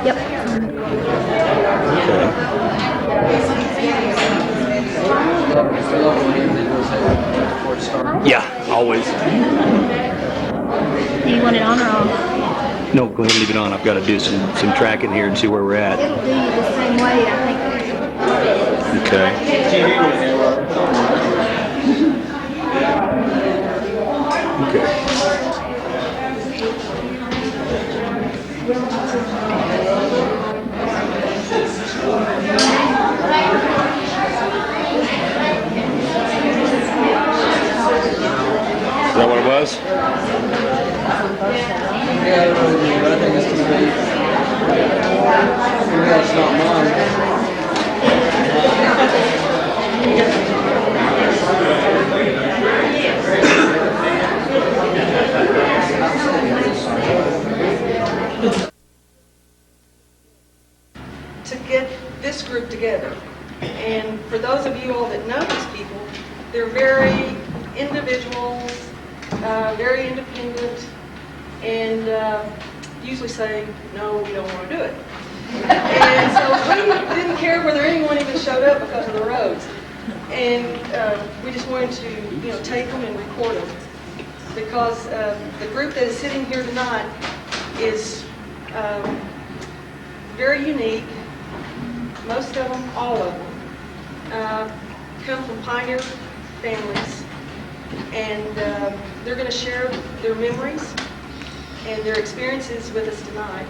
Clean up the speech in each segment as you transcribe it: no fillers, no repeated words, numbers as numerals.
Yep. Yeah, always. Do you want it on or off? No, go ahead and leave it on. I've got to do some tracking here and see where we're at. It'll do you the same way, I think. Okay. Okay. Is that what it was? Yeah, I don't know, but I think it's too big. Maybe that's not mine. To get this group together. And for those of you all that know these people, they're very individuals, very independent, and usually say, no, we don't want to do it. And so we didn't care whether anyone even showed up because of the roads. And we just wanted to, take them and record them. Because the group that is sitting here tonight is very unique. Most of them, all of them, come from pioneer families, and they're going to share their memories and their experiences with us tonight.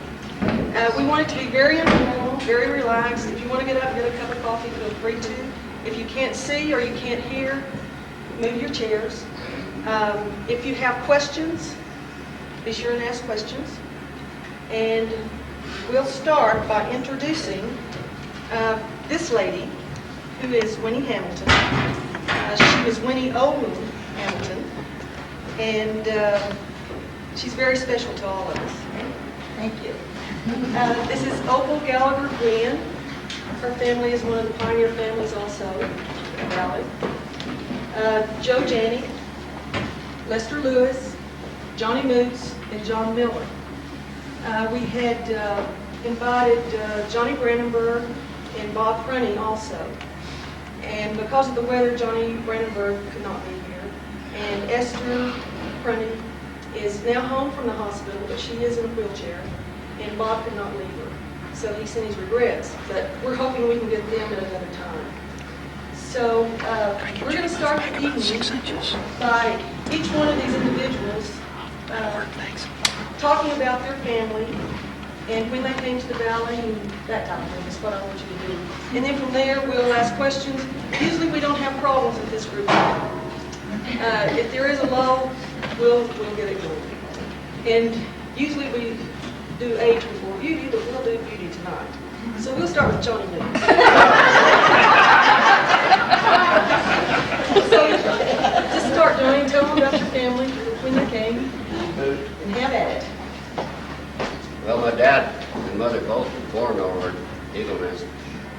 We want it to be very informal, very relaxed. If you want to get up and get a cup of coffee, feel free to. If you can't see or you can't hear, move your chairs. If you have questions, be sure and ask questions. And we'll start by introducing this lady, who is Winnie Hamilton. She was Winnie Owen Hamilton, and she's very special to all of us. Thank you. This is Opal Gallagher Gwinn. Her family is one of the pioneer families also in the valley. Joe Janney, Lester Lewis, Johnnie Mutz, and John Miller. We had invited Johnny Brandenburg and Bob Prunty also. And because of the weather, Johnny Brandenburg could not be here. And Esther Prunty is now home from the hospital, but she is in a wheelchair. And Bob could not leave her. So he sent his regrets. But we're hoping we can get them at another time. So we're going to start the evening by each one of these individuals talking about their family and when they came to the valley and that type of thing is what I want you to do. And then from there we'll ask questions. Usually we don't have problems with this group. If there is a lull, we'll get it going. And usually we do age before beauty, but we'll do beauty tonight. So we'll start with Johnnie Miller. So just start, Johnnie, tell them about your family, when you came, and have at it. Well, my dad and mother both were born over in Eagle Nest.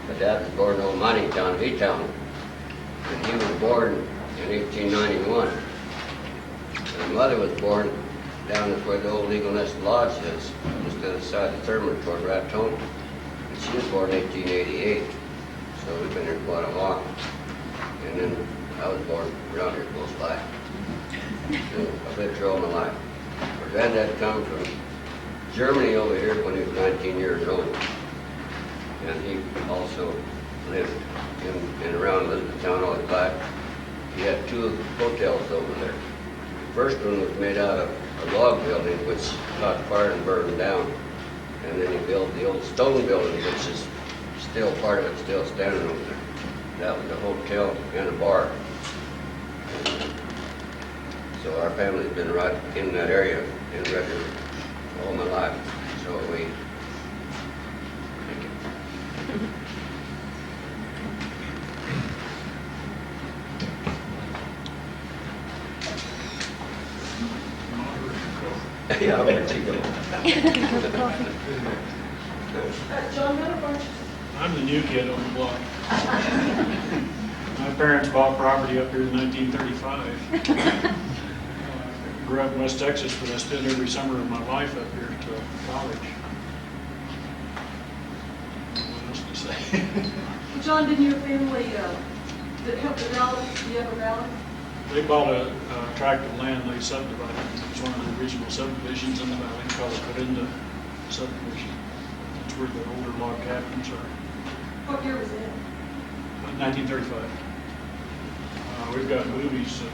My dad was born in Old Mining Town, V-Town, and he was born in 1891. And my mother was born down where the old Eagle Nest Lodge is, just to the side of Thurman toward Raton. And she was born in 1888, so we've been here quite a while. And then I was born around here close by. So I've lived here all my life. My granddad come from Germany over here when he was 19 years old. And he also lived in and around Elizabethtown all his life. He had two hotels over there. The first one was made out of a log building which caught fire and burned down. And then he built the old stone building, which is still part of it, still standing over there. That was a hotel and a bar. So our family's been right in that area in record all my life. So are we. Yeah, I'll let you go. John Miller, I'm the new kid on the block. My parents bought property up here in 1935. Grew up in West Texas, but I spent every summer of my life up here until college. John, didn't your family that help the Gallagher, the upper Gallagher? They bought a tract of land they subdivided. It was one of the original subdivisions in the valley called Corinda subdivision. That's where the older log cabins are. What year was that? 1935. We've got movies of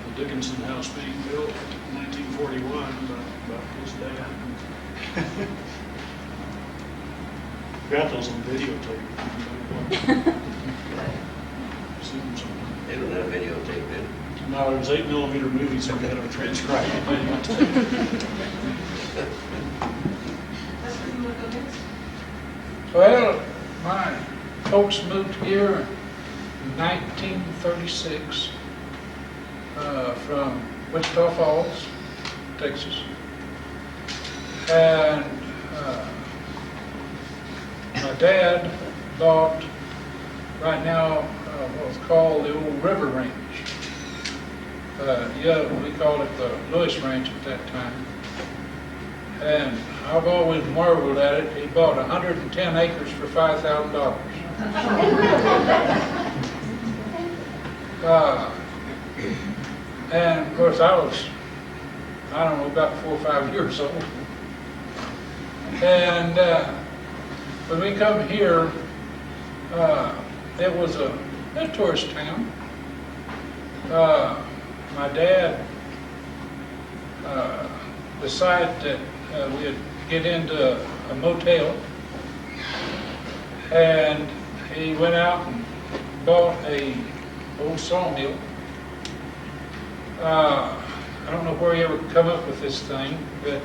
the Dickinson house being built in 1941 about this dad. Got those on videotape. Seen them somewhere. They don't have videotape then. No, it was 8mm movies, so we had to transcribe it. That's where you want to go next? Well, my folks moved here in 1936 from Wichita Falls, Texas. And my dad bought right now what's called the old River Range. Yeah, we called it the Lewis Ranch at that time. And I've always marveled at it. He bought 110 acres for $5,000. And of course I was, I don't know, about 4 or 5 years old. And when we come here, it was a tourist town. My dad decided that we'd get into a motel, and he went out and bought a old sawmill. I don't know where he ever come up with this thing, but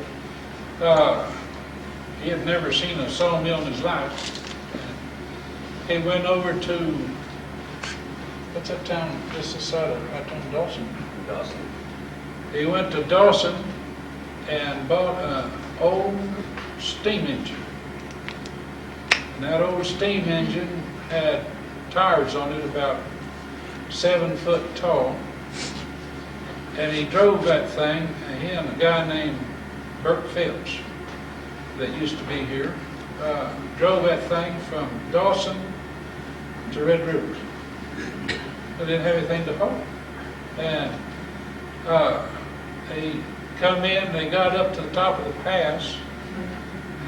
he had never seen a sawmill in his life. He went over to, what's that town just this side of, right on Dawson? Dawson. He went to Dawson and bought an old steam engine. And that old steam engine had tires on it about 7 foot tall. And he drove that thing, and he and a guy named Bert Phelps that used to be here, drove that thing from Dawson to Red River. They didn't have anything to haul. And they come in, they got up to the top of the pass,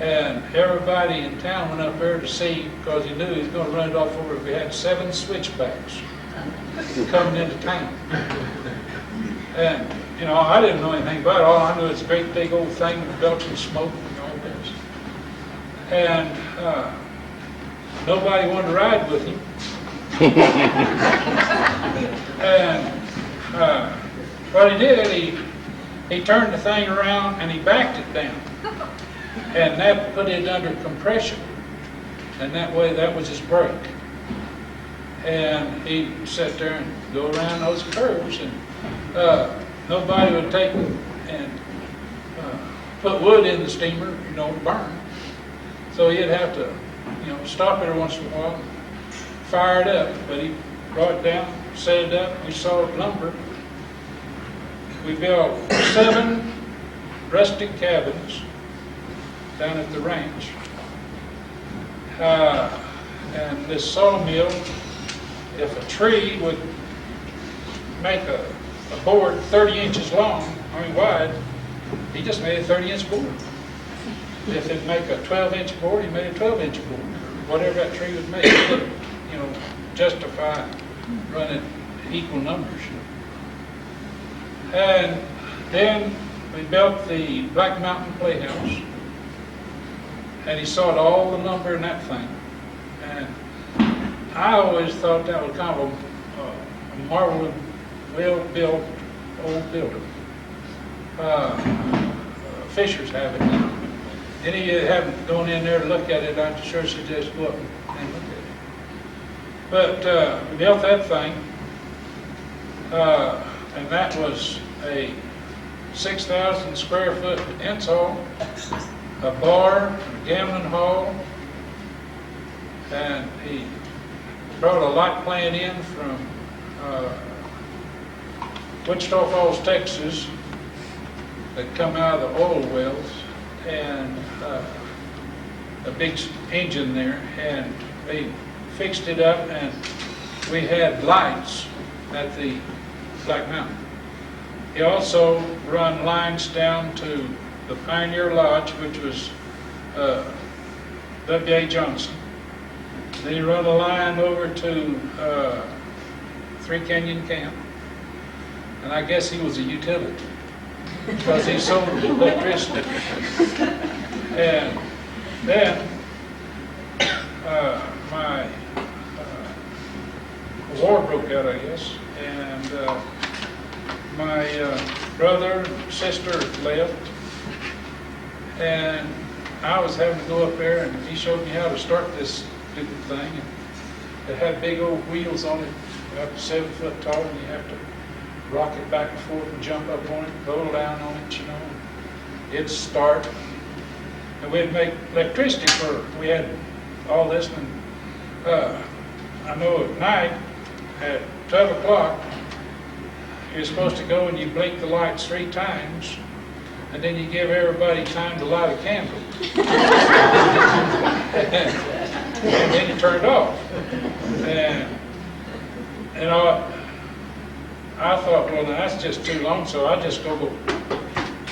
and everybody in town went up there to see, because he knew he was going to run it off over. We had 7 switchbacks coming into town. And, you know, I didn't know anything about it. All I knew was a great big old thing with belching smoke and all this. And nobody wanted to ride with him. And what he did, he turned the thing around and he backed it down. And that put it under compression. And that way, that was his brake. And he sat there and go around those curves, and nobody would take and put wood in the steamer, you know, to burn. So he'd have to, you know, stop every once in a while, and fire it up. But he brought it down, set it up, we sawed lumber. We built 7 rustic cabins down at the ranch. And this sawmill, if a tree would make a board 30 inches long, I mean wide, he just made a 30-inch board. If it'd make a 12-inch board, he made a 12-inch board. Whatever that tree would make, it would, you know, justify running equal numbers. And then we built the Black Mountain Playhouse, and he sawed all the lumber in that thing. And I always thought that was kind of a marvelous, well-built old building. Fishers have it now. Any of you haven't gone in there to look at it, I'd sure suggest go up and look at it. But we built that thing, and that was a 6,000 square foot dance hall, a bar, a gambling hall, and he brought a light plant in from Wichita Falls, Texas, that come out of the oil wells, and a big engine there, and they fixed it up, and we had lights at the Black Mountain. He also run lines down to the Pioneer Lodge, which was W.A. Johnson. Then he run a line over to Three Canyon Camp, and I guess he was a utility because he sold electricity. And then my war broke out, I guess, and my brother and sister left, and I was having to go up there, and he showed me how to start this stupid thing. And it had big old wheels on it, up to 7 foot tall, and you have to rock it back and forth and jump up on it, roll down on it, you know. It'd start, and we'd make electricity for, we had all this, and I know at night, at 12 o'clock, you're supposed to go and you blink the lights 3 times, and then you give everybody time to light a candle. And then you turn it off. And I thought, well, that's just too long, so I just go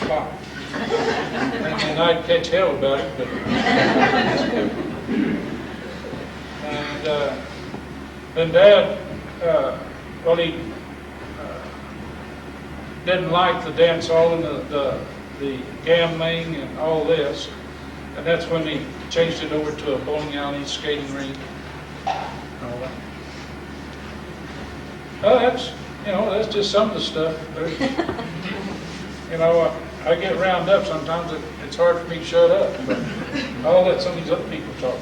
pop. And I'd catch hell about it, but. And then Dad, well, he didn't like the dance hall and the gambling and all this, and that's when he changed it over to a bowling alley, skating rink, and all that. Well, that's, you know, that's just some of the stuff. You know, I get round up sometimes. It's hard for me to shut up, but I'll let some of these other people talk.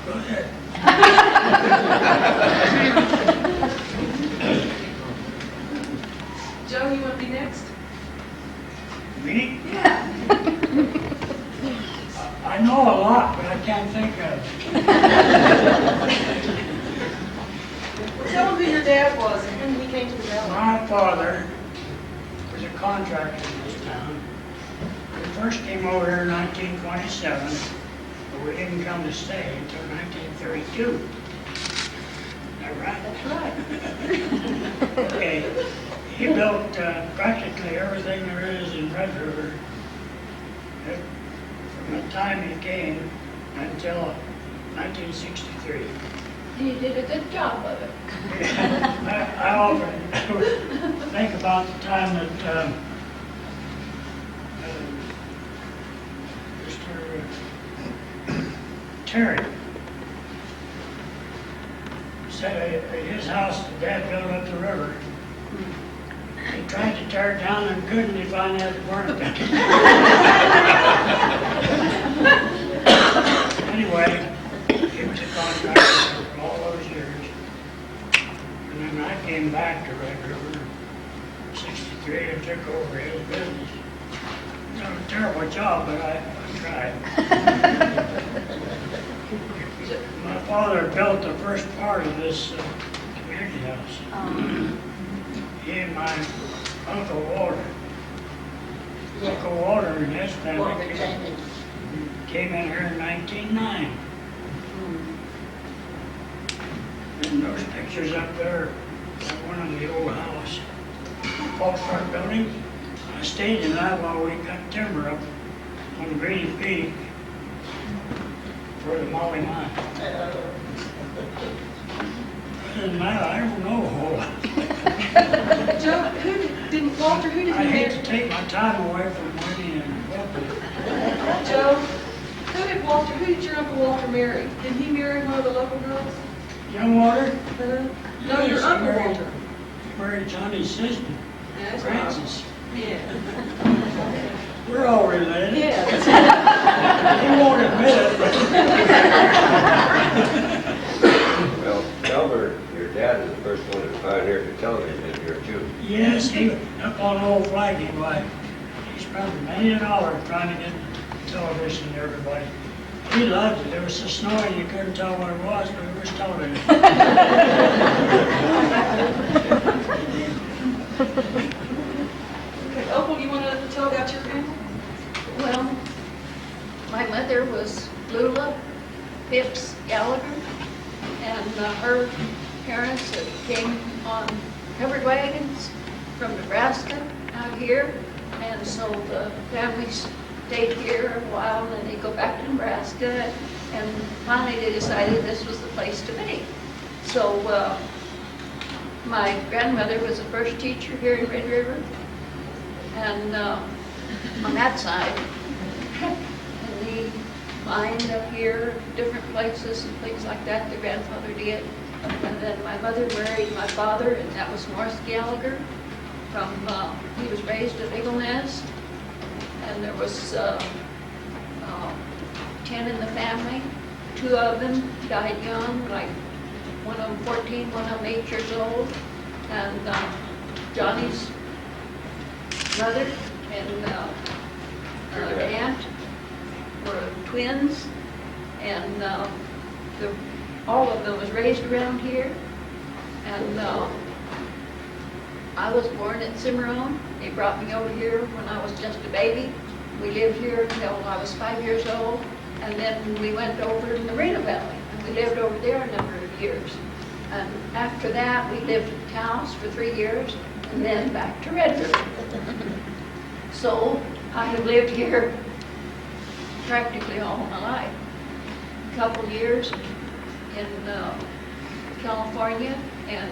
Go ahead. Joe, you want to be next? Me? Yeah. I know a lot, but I can't think of it. Well, tell them who your dad was and when he came to the valley. My father was a contractor in this town. We first came over here in 1927, but we didn't come to stay until 1932. Is that right? That's right. Okay. He built practically everything there is in Red River from the time he came until 1963. You did a good job of it. I often think about the time that Mr. Terry said at his house that Dad built up the river. He tried to tear it down and couldn't. He finally had to burn it down. Anyway, he was a contractor for all those years. And then I came back to Red River in '63 and took over his business. It was a terrible job, but I tried. My father built the first part of this community house. He and my Uncle Walter. Uncle Walter and his family came in here in 1909. And those pictures up there are one of the old house. False Park building. I stayed in that while we cut timber up on Green Peak for the Molly mine. Other than that, I don't know a whole lot. Joe, Walter, who did I he hate marry? to take my time away from Winnie and Opal. Joe, who did your Uncle Walter marry? Did he marry one of the local girls? Young Walter? No, your Yes, Uncle he married- Walter. Married Johnny's sister, That's Francis. Yeah. We're all related. Yeah. He won't admit it, Well, Albert, your dad is the first one that pioneered the television in here too. but yes, he, up on Old Flaggy, why, he spent many an hour trying to get television to everybody. He loved it. It was so snowy you couldn't tell what it was, but it was television. Okay, Opal, you want to tell about your family? Well, my mother was Blue Love Phipps Gallagher, and her parents came on covered wagons from Nebraska out here, and so the family stayed here a while, and they go back to Nebraska, and finally they decided this was the place to be. So my grandmother was the first teacher here in Red River, and on that side, and the mine up here, different places and things like that, the grandfather did. And then my mother married my father, and that was Morris Gallagher. He was raised at Eagle Nest, and there was 10 in the family. 2 of them died young, like one of them 14, one of them 8 years old. And Johnny's mother and aunt were twins, and all of them was raised around here. And I was born at Cimarron. They brought me over here when I was just a baby. We lived here until I was 5 years old, and then we went over in the Moreno Valley, and we lived over there a number of years. And after that, we lived in Taos for 3 years, and then back to Red River. So I have lived here practically all my life. A couple years in California, and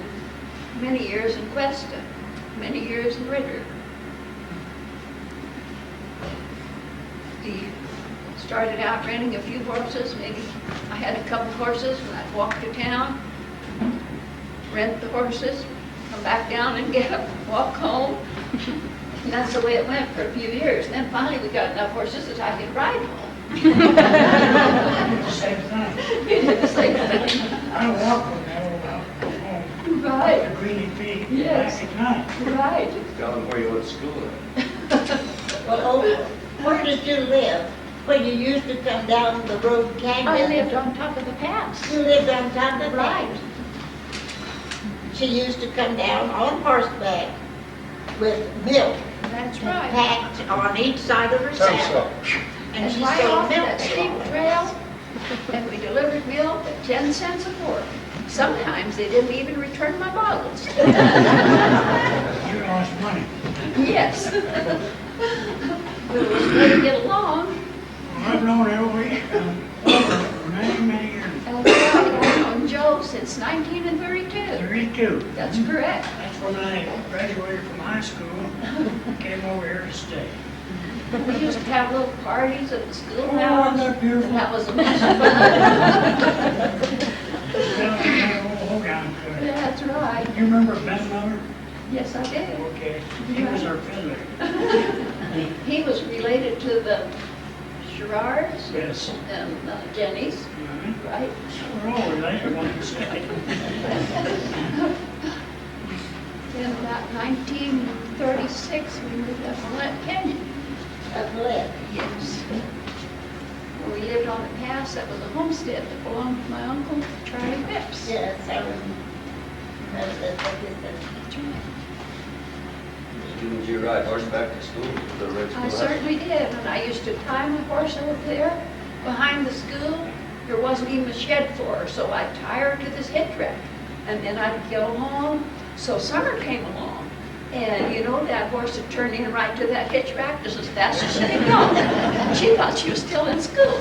many years in Cuesta, many years in Red River. We started out renting a few horses. Maybe I had a couple horses, and I'd walk to town, rent the horses, come back down and get them, walk home. And that's the way it went for a few years. Then finally we got enough horses that I could ride home. Same thing. You did the same thing. I walk when I go home. Right. The greeny feet, Yes. back at night. Right. Tell them where you went to school at. Well, Opal, where did you live when you used to come down the road canyon? I lived on top of the pass. You lived on top of Right. that. She used to come down on horseback with milk That's right. packed on each side of her saddle. And And she right sold off milk. that steep trail, and we delivered milk at 10 cents a quart. Sometimes they didn't even return my bottles. You lost money. Yes. But it was way to get along. Well, I've known Ellie for many, many years. And I've known Joe since 1932. 32. That's correct. That's when I graduated from high school, came over here to stay. We used to have little parties at the Oh, schoolhouse. isn't that beautiful? And that was a mess of Down in that old Hogan fun. country. That's right. You remember Ben Miller? Yes, I did. Okay, he was our fiddler. He was related to the Sherrards Yes. and Janney's, Mhm. right? We're all related, like you said. In about 1936, we moved up Gillette Canyon. Of lead. Yes. We lived on the pass. That was a homestead that belonged to my uncle, Charlie Phipps. Yes, I remember. That's That's right. Didn't you ride horseback to school? The red I schoolhouse? certainly did, and I used to tie my horse over there behind the school. There wasn't even a shed for her, so I'd tie her to this head track, and then I'd go home. So summer came along, and you know, that horse had turned in right to that hitch rack just as fast as she could go. She thought she was still in school.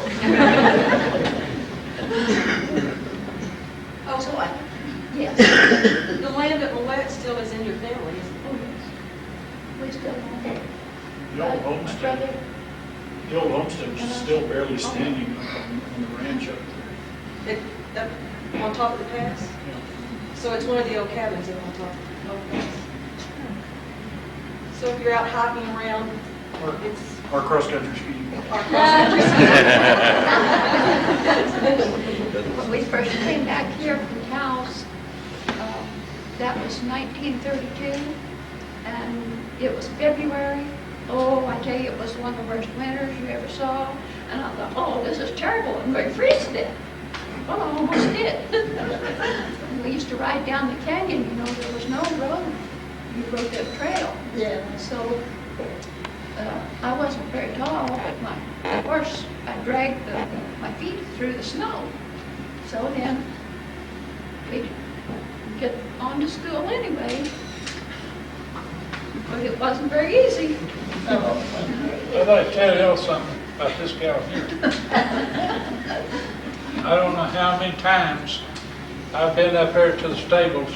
Oh, so Yes. the land at Mutz still is in your family, isn't Oh, yes. We still have it. The old My homestead, brother, the old homestead's still barely standing on the ranch up there. it? Up on top of the pass? Yeah. So it's one of the old cabins up on top of the pass. So if you're out hiking around, it's Our cross-country skiing. our cross-country. when we first came back here from Taos, that was 1932, and it was February. Oh, I tell you, it was one of the worst winters you ever saw. And I thought, oh, this is terrible, I'm going to freeze to death. Well, I almost did. And we used to ride down the canyon, you know, there was no road. You rode that trail. Yeah. So I wasn't very tall, but my horse, I dragged my feet through the snow. So then, we get on to school anyway. But it wasn't very easy. I'd like to tell y'all something about this gal here. I don't know how many times I've been up there to the stables,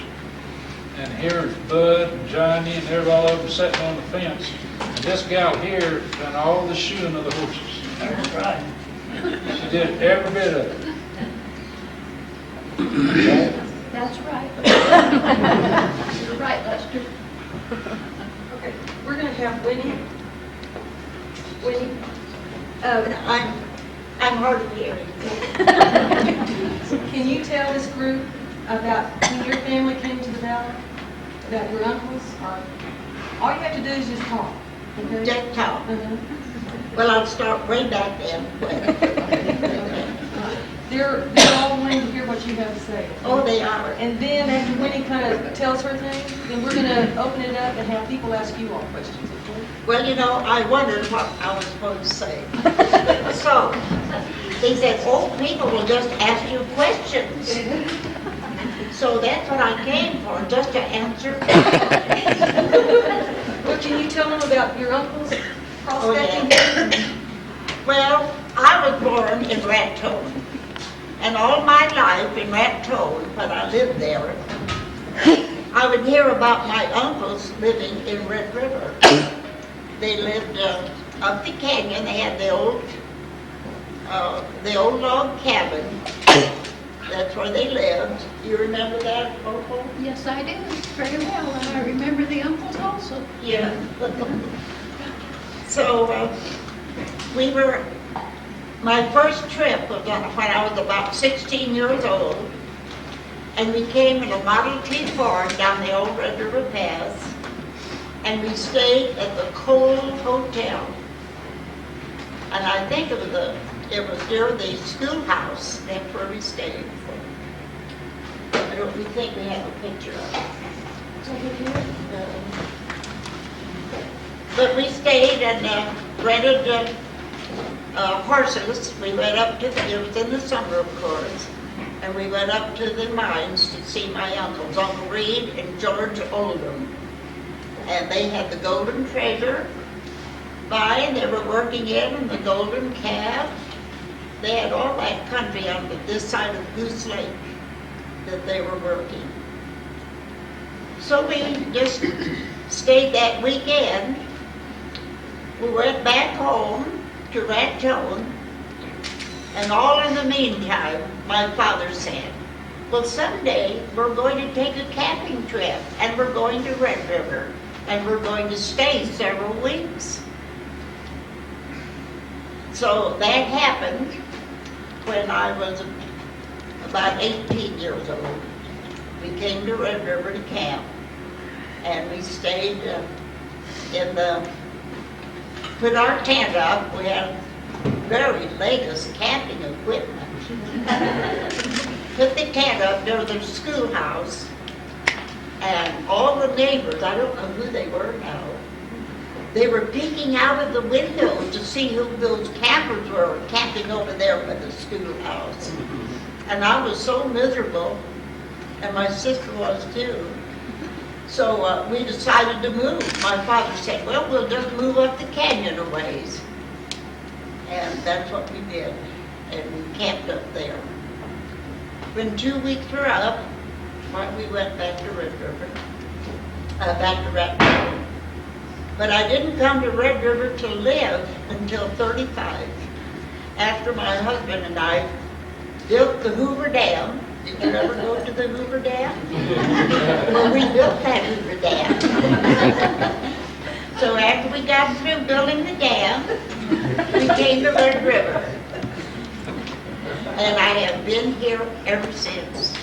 and here's Bud and Johnnie and every all of them sitting on the fence. And this gal here done all the shoeing of the horses. That's right. She did every bit of it. That's right. You're right, Lester. Okay, we're gonna have Winnie. Winnie, I'm hard of hearing. can you tell this group about when your family came to the valley? About your uncles? Or all you have to do is just talk. Okay? Just talk. Uh-huh. Well, I'll start way back then. They're all wanting to hear what you have to say. Oh, they are. And then after Winnie kind of tells her thing, then we're gonna open it up and have people ask you all questions, okay? Well, you know, I wondered what I was supposed to say. So, they said, oh, people will just ask you questions. So that's what I came for, just to answer questions. Well, can you tell them about your uncles Oh, prospecting? yeah. Well, I was born in Raton. And all my life in Raton, when I lived there, I would hear about my uncles living in Red River. They lived up the canyon. They had the old log cabin. That's where they lived. You remember that, Opal? Yes, I do, very well, and I remember the uncles also. Yeah. So my first trip was when I was about 16 years old, and we came in a Model T Ford down the old Red River Pass, and we stayed at the Cole Hotel. And I think it was near the schoolhouse. That's where we stayed. I don't think we have a picture of it. But we stayed and rented horses. We went up to it was in the summer, of course, and we went up to the mines to see my uncles, Uncle Reed and George Oldham. And they had the Golden Treasure mine they were working in the Golden Calf. They had all that country on this side of Goose Lake that they were working. So we just stayed that weekend. We went back home to Raton, and all in the meantime, my father said, well, someday we're going to take a camping trip, and we're going to Red River, and we're going to stay several weeks. So that happened when I was about 18 years old. We came to Red River to camp, and we stayed put our tent up. We had very latest camping equipment. Put the tent up near the schoolhouse, and all the neighbors, I don't know who they were now, they were peeking out of the windows to see who those campers were camping over there by the schoolhouse. And I was so miserable, and my sister was too. So we decided to move. My father said, well, we'll just move up the canyon a ways. And that's what we did. And we camped up there. When 2 weeks were up, we went back to Red River, back to Raton. But I didn't come to Red River to live until 35, after my husband and I built the Hoover Dam. Did you ever go to the Hoover Dam? Well, we built that Hoover Dam. So after we got through building the dam, we came to Red River. And I have been here ever since.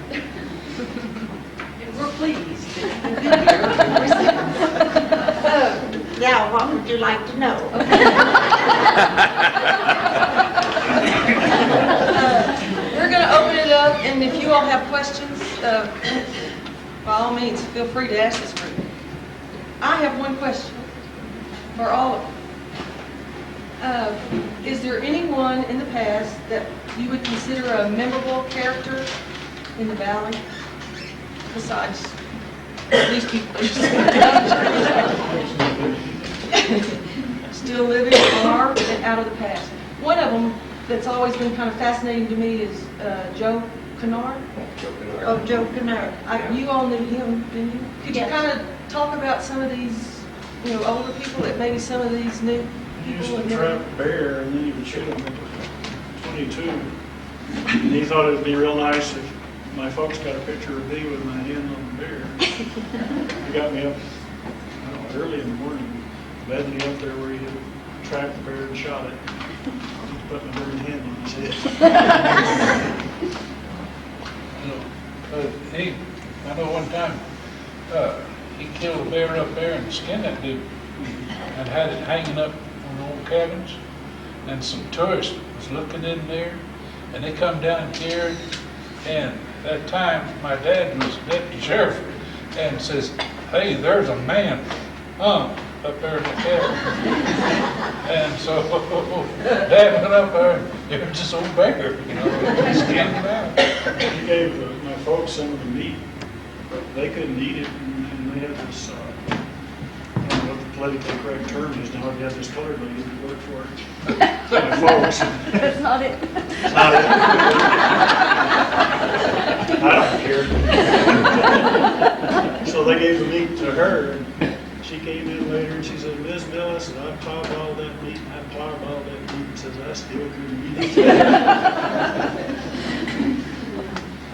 And we're pleased that you've been here. Now, what would you like to know? We're going to open it up, and if you all have questions, by all means, feel free to ask this group. I have one question for all of you. Is there anyone in the past that you would consider a memorable character in the valley, besides these people? Still living, are, and out of the past. One of them that's always been kind of fascinating to me is Joe Kennard. Oh, Joe Kennard. You all knew him, didn't you? Could you Yes. kind of talk about some of these, older people, that maybe some of these new He used people to have never... trap a bear and then he would shoot him at 22. And he thought it'd be real nice if my folks got a picture of me with my hand on the bear. He got me up, early in the morning, led me up there where he had trapped the bear and shot it. He put my very hand on his head. I know one time, he killed a bear up there and skinned that dude and had it hanging up on the old cabins. And some tourists was looking in there, and they come down here, and that time my dad was deputy sheriff, and says, "Hey, there's a man up there in the cabin." And so Dad went up there, and it was just old bear, skinned him out. He gave my folks some of the meat, but they couldn't eat it, and they had this, I don't know what the politically correct term is now, they had this colored lady that worked for it. My folks. That's not it. It's not it. I don't care. So they gave the meat to her, and she came in later and she said, "Miss Millis, and I've talked all that meat, and I've talked all that meat," and says, "I still couldn't eat it."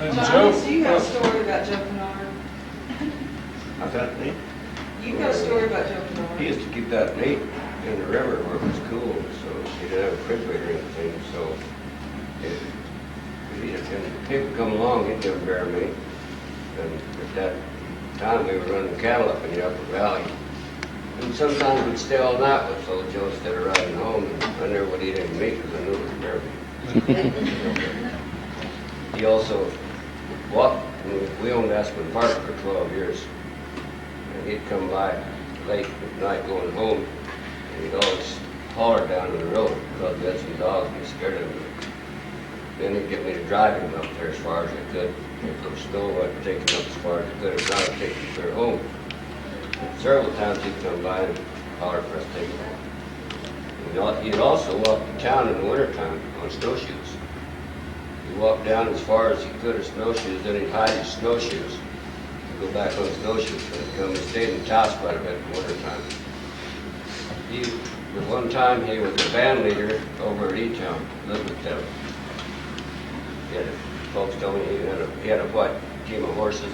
And Johnny, Joe, so you got a story about Joe Kennard. I've got meat. You got a story about Joe He Kennard. used to keep that meat in the river where it was cool, so he didn't have a refrigerator or anything, so if people come along, he'd give them bear meat. And at that time, we were running cattle up in the Upper Valley. And sometimes we'd stay all night with old Joe instead of riding home, and I never would eat any meat because I knew it was bear meat. He also walked, we owned Aspen Park for 12 years. And he'd come by late at night going home, and he'd always holler down the road because we had some dogs and he scared of them. Then he'd get me to drive him up there as far as I could. If there was snow, I'd take him up as far as I could. If not, I'd take him clear home. And several times he'd come by and holler for us to take him home. He'd also walk to town in the wintertime on snowshoes. He'd walk down as far as he could with snowshoes, then he'd hide his snowshoes. Go back on snowshoes when he come and stayed in the house quite a bit in the wintertime. At one time, he was a band leader over at E-Town, Elizabethtown. Folks told me he had a white team of horses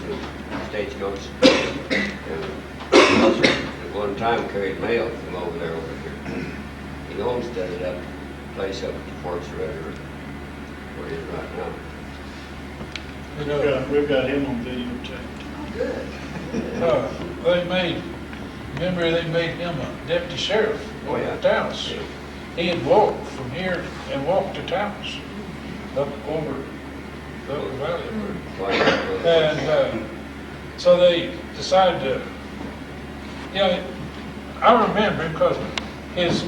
and stagecoach. And he also, at one time, carried mail from over here. He homesteaded that place up at the Forks of Red River, where he is right now. We've got him on videotape. they made him a deputy sheriff Oh, yeah. of Taos. He had walked from here and walked to Taos, up over the Upper Valley. And so they decided to, I remember because his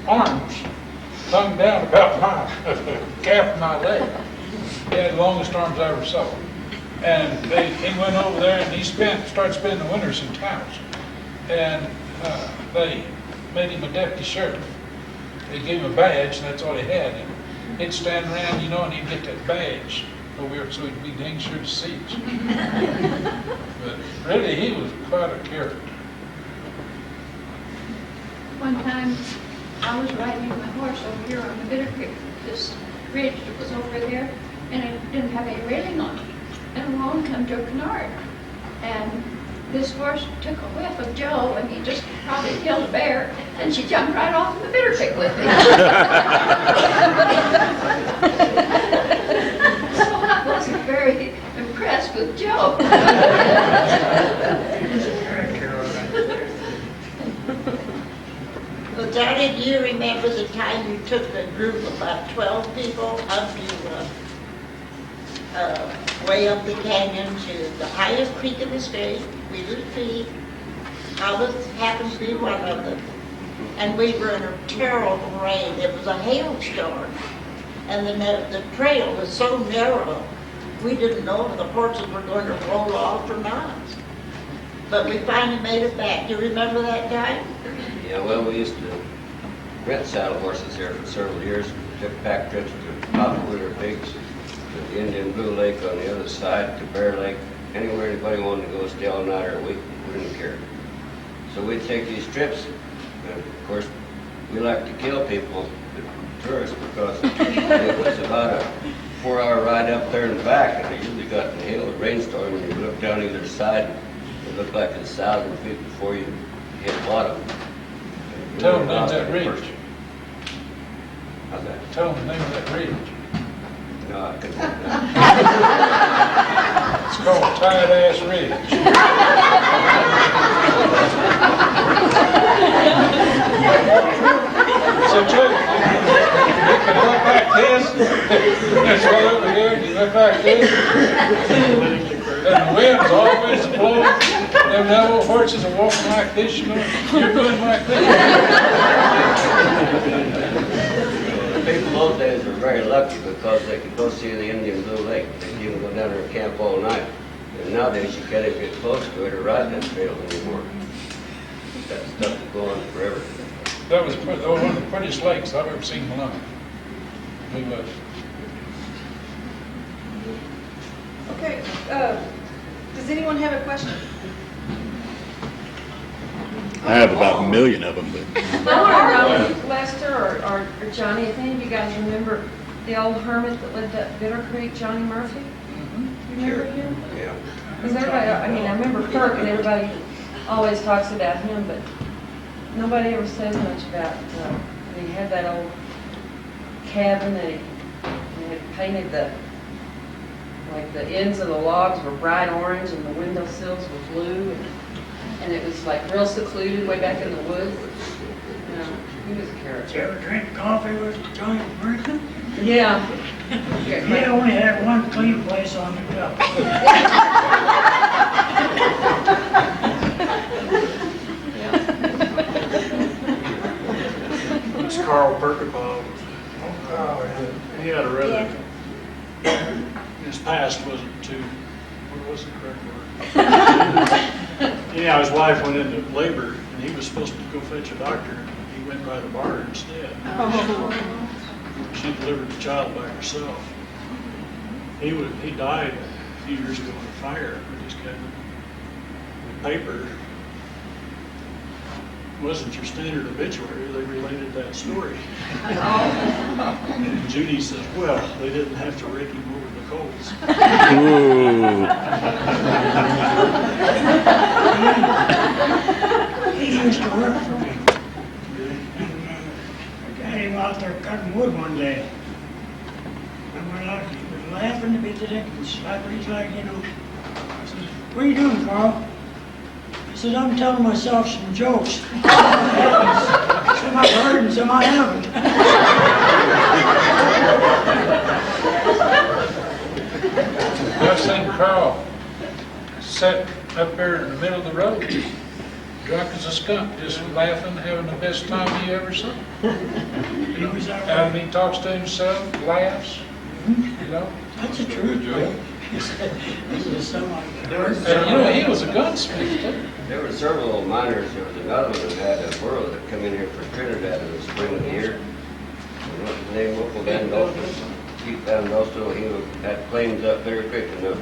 arms hung down about my calf of my leg. He had the longest arms I ever saw. And he went over there and he started spending the winters in Taos. And they made him a deputy sheriff. They gave him a badge, and that's all he had. And he'd stand around, and he'd get that badge over here, so he'd be dang sure to see it. But really, he was quite a character. One time, I was riding my horse over here on the Bitter Creek, this ridge that was over there, and it didn't have any railing on it. And along come Joe Kennard. And this horse took a whiff of Joe, and he just probably killed a bear, and she jumped right off the Bitter Creek with him. So I wasn't very impressed with Joe. Well, Johnny, do you remember the time you took a group of about 12 people up to, way up the canyon to the highest peak in the state, Wheeler Peak? I happened to be one of them. And we were in a terrible rain. It was a hailstorm. and the trail was so narrow, we didn't know if the horses were going to roll off or not. But we finally made it back. Do you remember that guy? Yeah, well, we used to rent saddle horses here for several years. We took pack trips to Opal Peaks, to the Indian Blue Lake on the other side, to Bear Lake. Anywhere anybody wanted to go stay all night or a week, we didn't care. So we'd take these trips, and of course, we like to kill people, the tourists, because it was about a 4-hour ride up there and back, and it usually got in the hill, a rainstorm, and you look down either side, it looked like it's 1,000 feet before you hit bottom. Tell them name's that ridge. How's that? Tell them the name of that ridge. No, I couldn't. It's called Tired Ass Ridge. So Chuck, you can look like this. It's right over here, and you look like this. And the wind's always blowing. Them devil horses are walking like this, you're going like this. People those days were very lucky because they could go see the Indian Blue Lake. They could even go down there and camp all night. And nowadays you can't even get close to it or ride that trail anymore. That stuff is going on forever. That was one of the prettiest lakes I've ever seen in my life. It was. Okay, does anyone have a question? I have about a million of them, but I want to know, Lester or Johnny, if any of you guys remember the old hermit that lived at Bitter Creek, Johnny Murphy? You remember him? Yeah. Because everybody, I mean, I remember Kirk and everybody always talks about him, but nobody ever says much about, he had that old cabin that he had painted like the ends of the logs were bright orange and the windowsills were blue. And it was like real secluded way back in the woods. He was a Did you character. ever drink coffee with Johnny Brunson? Yeah. He only had one clean place on the cup. It's Carl Perkabov. He had a rather, his past wasn't too, what was the correct word? Yeah, his wife went into labor, and he was supposed to go fetch a doctor, and he went by the bar instead. She delivered the child by herself. He died a few years ago in a fire. We just got the paper. It wasn't your standard obituary. They related that story. And Judy says, well, they didn't have to rake him over the coals. ooh, He used to work for me. I got him out there cutting wood one day. I went out, he was laughing to be the dick and slapping his leg, you know. I said, what are you doing, Carl? He said, I'm telling myself some jokes. Some I've heard and some I haven't. I've seen Carl sat up there in the middle of the road, drunk as a skunk, just laughing, having the best time he ever saw. He was out And there. he talks to himself, laughs, you know. That's the truth, Joe. He was someone. And he was a gunsmith too. There were several old miners. There was another one that had a burro that come in here for Trinidad in the spring of the year. And what's his name? Opal Van Dostel. Keith Van Dostel. He had claims up Bitter Creek and the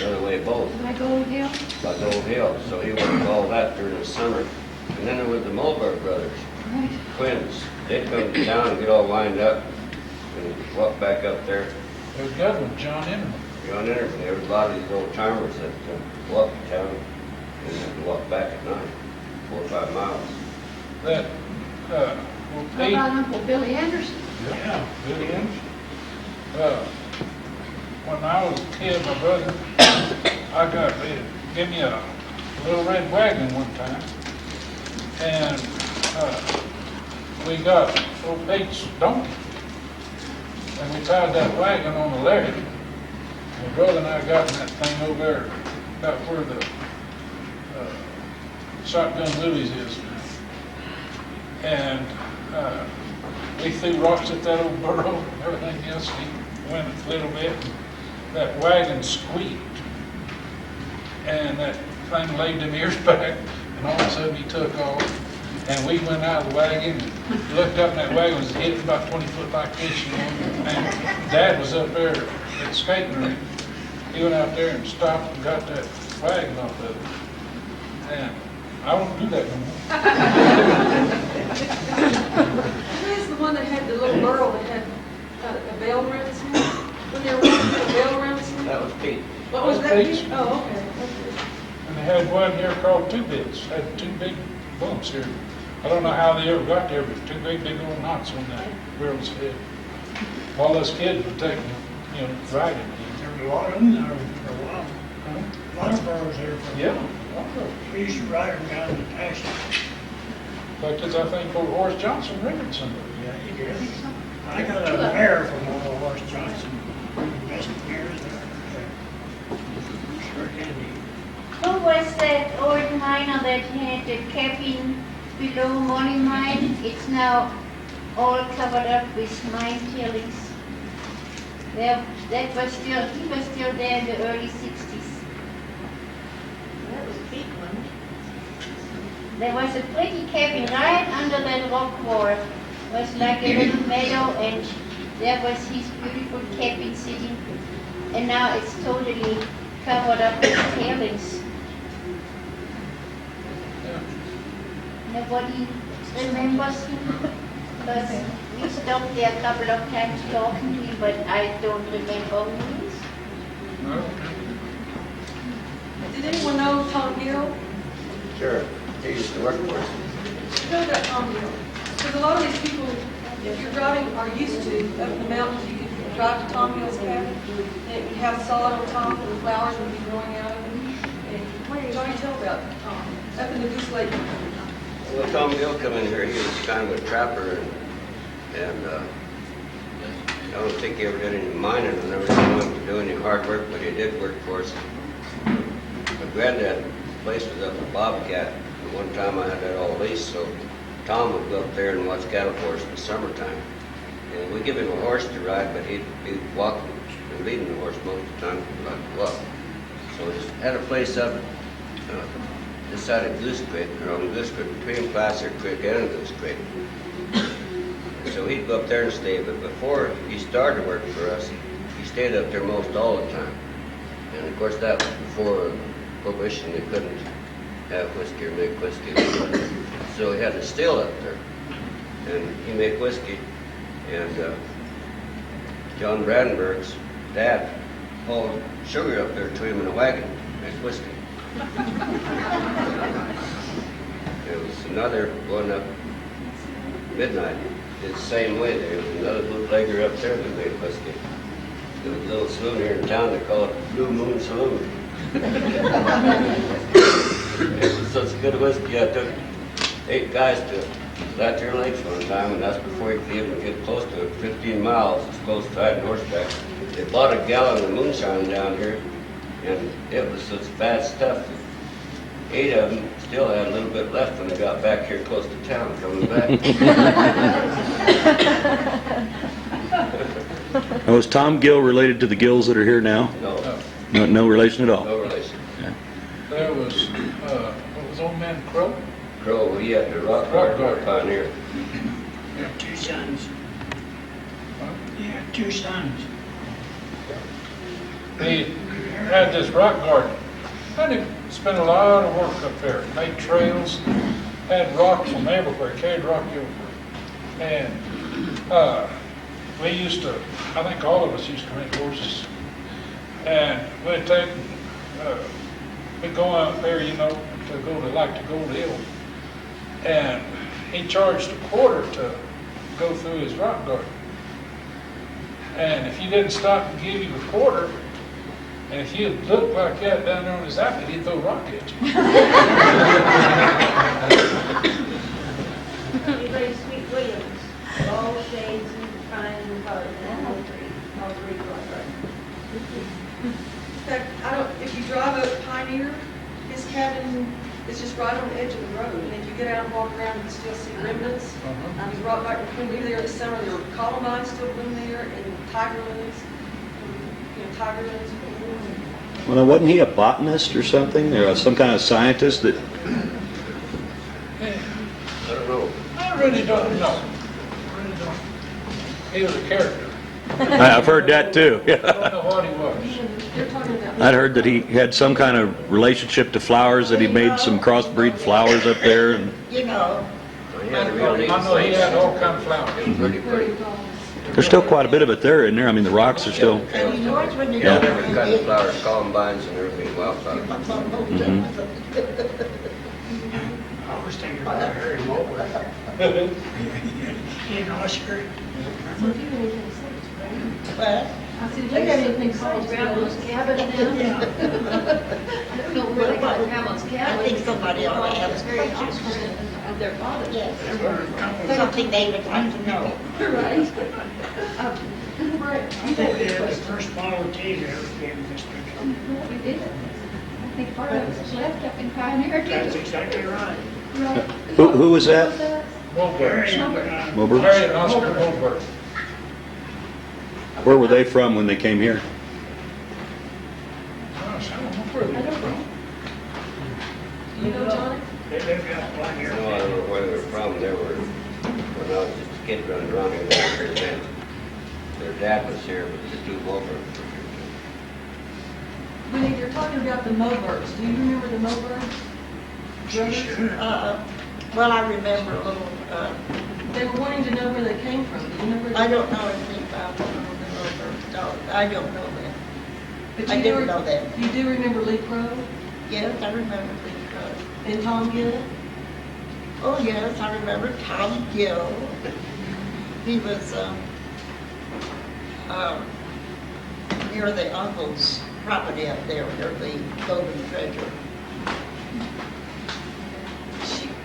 other way both. Like Old Hill? Like Old Hill. So he worked all that during the summer. And then there was the Mulberg brothers, twins. They'd come to town and get all lined up and walk back up there. There's another one, John Enderman. John Enderman, there was a lot of these old timers that walk to town and then walk back at night, 4 or 5 miles. That, well, How Pete, about Uncle Billy Anderson? yeah, Billy Anderson. When I was a kid, my brother, they gave me a little red wagon one time, and we got old Pete's donkey, and we tied that wagon on the leg. My brother and I got in that thing over there, about where the Shotgun Lily's is now. And we threw rocks at that old burro and everything else, and he went a little bit, and that wagon squeaked. And that thing laid them ears back, and all of a sudden he took off. And we went out of the wagon and looked up, and that wagon was hitting about 20 foot like this, you know. And Dad was up there at the skating rink. He went out there and stopped and got that wagon off of it. And I won't do that no more. Who is the one that had the little girl that had a bell around his neck? When they were walking, a bell around his neck? That was Pete. What was that? Pete's. Oh, okay. And they had one here called Two Bits, had two big bumps here. I don't know how they ever got there, but two big old knots on that girl's head. All those kids were taking, you know, riding. There were a lot of them there for a while. A lot of burros there for a Yeah. while. We used to ride them down the pasture. Because I think old Horace Johnson rented some of it. Yeah, he did. I got a mare from old Horse Johnson. The best mares there. Sure candy. Who was that old miner that had the cabin below Morning Mine? It's now all covered up with mine tailings. He was still there in the early 60s. That was a big one. There was a pretty cabin right under that rock wall. It was like a little meadow, and there was his beautiful cabin sitting. And now it's totally covered up with tailings. Nobody remembers him, but we stopped there a couple of times talking to him, but I don't remember who he is. Did anyone know Tom Gill? Sure, he used to work for us. You know that Tom Gill? Because a lot of these people, if you're driving, are used to, up in the mountains, you can drive to Tom Gill's cabin. It would have sod on top, and the flowers would be growing out of it. And what did Johnny tell about Tom? Up in the Goose Lake. Well, Tom Gill come in here, he was kind of a trapper, and I don't think he ever did any mining. I never knew him to do any hard work, but he did work for us. My granddad's place was up in Bobcat, and one time I had that all leased, so Tom would go up there and watch cattle for us in the summertime. And we give him a horse to ride, but he'd be walking and leading the horse most of the time, like walk. So we just had a place up this side of Goose Creek, or on Goose Creek, between Placer Creek and Goose Creek. So he'd go up there and stay, but before he started working for us, he stayed up there most all the time. And of course that was before Prohibition, they couldn't have whiskey or make whiskey. So he had a still up there, and he made whiskey, and John Brandenburg's dad hauled sugar up there to him in a wagon to make whiskey. There was another one up midnight, did the same way. There was another bootlegger up there that made whiskey. There was a little saloon here in town, they call it Blue Moon Saloon. It was such good whiskey, I took 8 guys to Latier Lakes one time, and that's before you could even get close to it. 15 miles, it's close to riding horseback. They bought a gallon of moonshine down here, and it was such bad stuff that 8 of them still had a little bit left when they got back here close to town coming back. Now, is Tom Gill related to the Gills that are here now? No, No relation at all? no relation. There was, what was old man Crow? Crow, he had the rock garden pioneer. You have 2 sons. You have 2 sons. He had this rock garden, and he spent a lot of work up there, made trails, had rock from everywhere, carried rock everywhere. And we used to, I think all of us used to rent horses. And we'd take, we'd go out there, you know, to go to, like to Gold Hill. And he charged a quarter to go through his rock garden. And if you didn't stop and give you a quarter, and if you looked like that down there on his outfit, he'd throw a rock at you. He raised Sweet Williams, all shades and kinds and colors, and all three colors. In fact, if you drive up Pioneer, his cabin is just right on the edge of the road, and if you get out and walk around, you can still see remnants. He's right back between, we were there this summer, there were columbines still blooming there, and tiger lilies, tiger lilies. Well, now, wasn't he a botanist or something, or some kind of scientist that? I don't know. I really don't know. He was a character. I've heard that too. I don't know what he was. They're talking about. I'd heard that he had some kind of relationship to flowers, that he made some crossbreed flowers up there. And You know, He had a real I neat know he had place. all kind of flowers. It was pretty pretty. there's still quite a bit of it there, isn't there? I mean, the rocks are still. and you know it's when you Yeah. go Every kind of flowers, columbines and everything, wildflowers. I was thinking about Harry Mobley. In Oscar. But, I said, they got anything called Grandma's cabin now. I don't know where they got Grandma's cabin. I think somebody ought to have It's very interesting of their father. yes, something they would like to know. Right. I think they had the first Model T that ever came to this country. We did. I think part of it was left up in Pioneer That's too. exactly right. Who was that? Mulberry. Harry, Wilbur? Harry and Oscar Mulberry. Where were they from when they came here? Gosh, I don't know where they were from. You know, Johnny? they lived out one here. No, I don't know where they were from. They were, when I was just a kid running around here, then their dad was here with the two Wolfers. Winnie, they're talking about the Mobergs. Do you remember the Mobergs? Well, I remember a little, They were wanting to know where they came from. Do you know where they I don't know anything about them. No, I don't know them. But I you didn't do- know that. You do remember Lee Crow Yes, I remember Lee Crow. and Tom Gill? Oh, yes, I remember Tom Gill. He was near the uncle's property up there, near the Golden Treasure.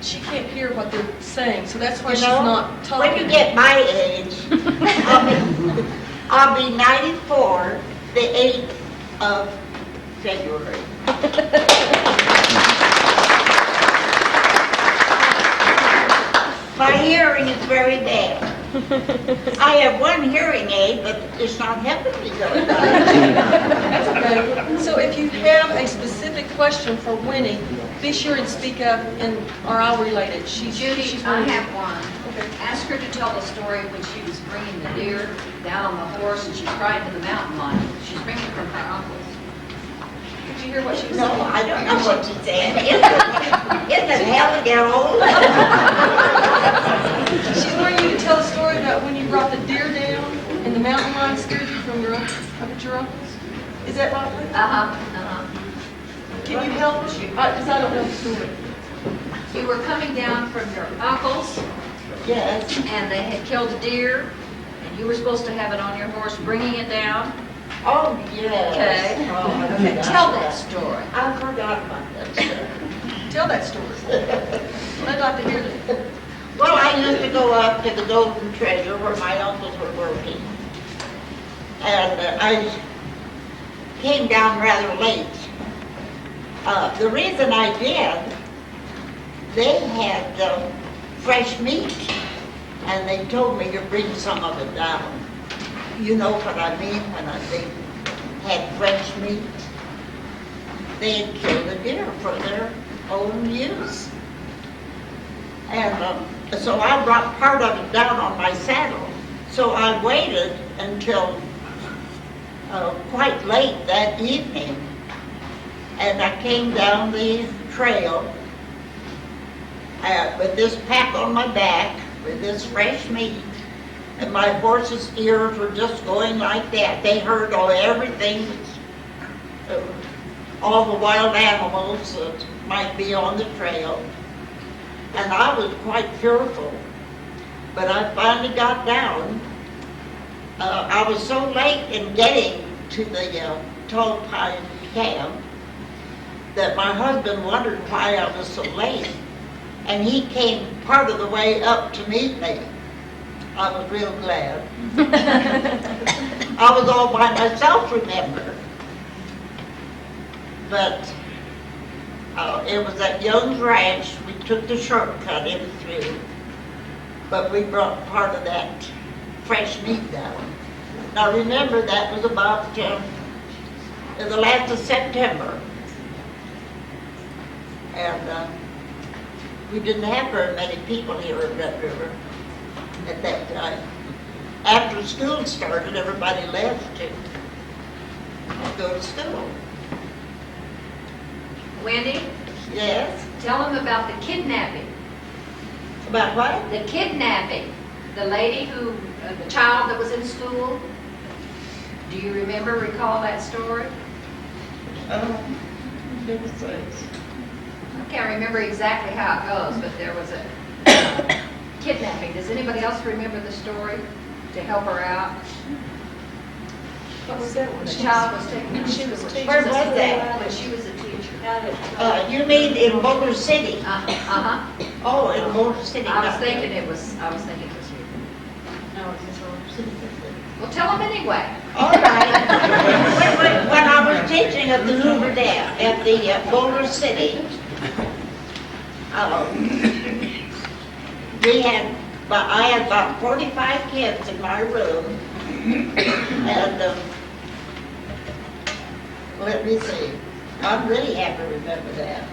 She can't hear what they're saying, so that's why You she's know, not talking. when you get my age, I'll be 94, the 8th of February. My hearing is very bad. I have one hearing aid, but it's not helping me very much. That's okay. So if you have a specific question for Winnie, be sure and speak up, or I'll relate it. Judy, she's I one of- have one. Ask her to tell the story when she was bringing the deer down on the horse and she's riding to the mountain lion. She's bringing it from her uncle's. Did you hear what she was No, saying? I don't know what she's saying. Isn't it hell to get old? She's wanting you to tell a story about when you brought the deer down and the mountain lion scared you from your up at your uncle's. Is that right? Lee? Can you help? Because I don't know the story. You were coming down from your uncle's Yes. and they had killed a deer and you were supposed to have it on your horse bringing it down. Oh, yes. Okay. Oh, I Okay, forgot tell that story. I forgot about that story. Tell that story. I'd like to hear that. Well, I used to go up to the Golden Treasure where my uncles were working. And I came down rather late. The reason I did, they had fresh meat, and they told me to bring some of it down. You know what I mean when they had fresh meat? They had killed a deer for their own use. And so I brought part of it down on my saddle. So I waited until quite late that evening. And I came down the trail with this pack on my back, with this fresh meat. And my horse's ears were just going like that. They heard everything, all the wild animals that might be on the trail. And I was quite fearful. But I finally got down. I was so late in getting to the Tall Pine camp that my husband wondered why I was so late. And he came part of the way up to meet me. I was real glad. I was all by myself, remember. But It was at Young's Ranch. We took the shortcut in through, but we brought part of that fresh meat down. Now remember, that was about in the last of September. And we didn't have very many people here in Red River at that time. After school started, everybody left to go to school. Wendy, Yes? tell them about the kidnapping. About what? The kidnapping. The lady who, the child that was in school. Do you recall that story? Never says. I can't remember exactly how it goes, but there was a kidnapping. Does anybody else remember the story to help her out? What was that one? The child was taken. Where was that? When she was a teacher. You mean in Boulder City? Uh-huh. Oh, in Boulder City. I was thinking it was you. No, it's Boulder City. Well, tell them anyway. All right. When I was teaching at the Hoover Dam, at the Boulder City, I had about 45 kids in my room, and let me see, I really have to remember that.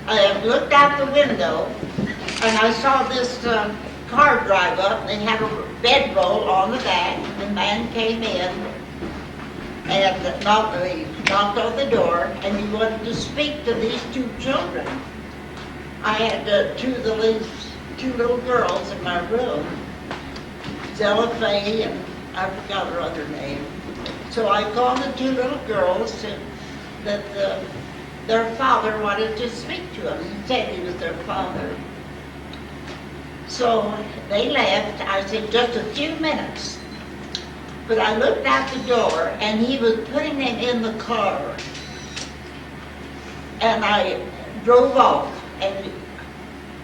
I looked out the window, and I saw this car drive up, and they had a bedroll on the back. The man came in and knocked on the door, and he wanted to speak to these two children. I had two little girls in my room, Zella Faye, and I forgot her other name. So I called the two little girls that their father wanted to speak to them. He said he was their father. So they left. I said, just a few minutes. But I looked out the door, and he was putting them in the car. And I drove off, and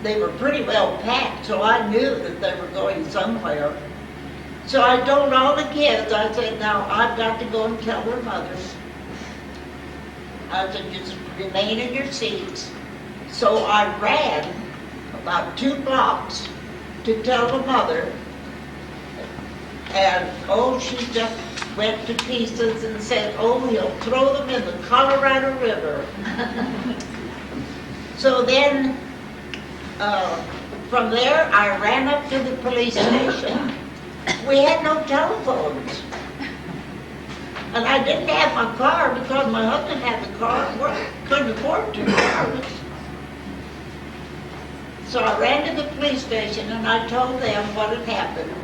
they were pretty well packed, so I knew that they were going somewhere. So I told all the kids, I said, now I've got to go and tell their mothers. I said, just remain in your seats. So I ran about 2 blocks to tell the mother, and she just went to pieces and said, he'll throw them in the Colorado River. So then, from there, I ran up to the police station. We had no telephones. And I didn't have my car because my husband had the car and couldn't afford 2 cars. So I ran to the police station and I told them what had happened.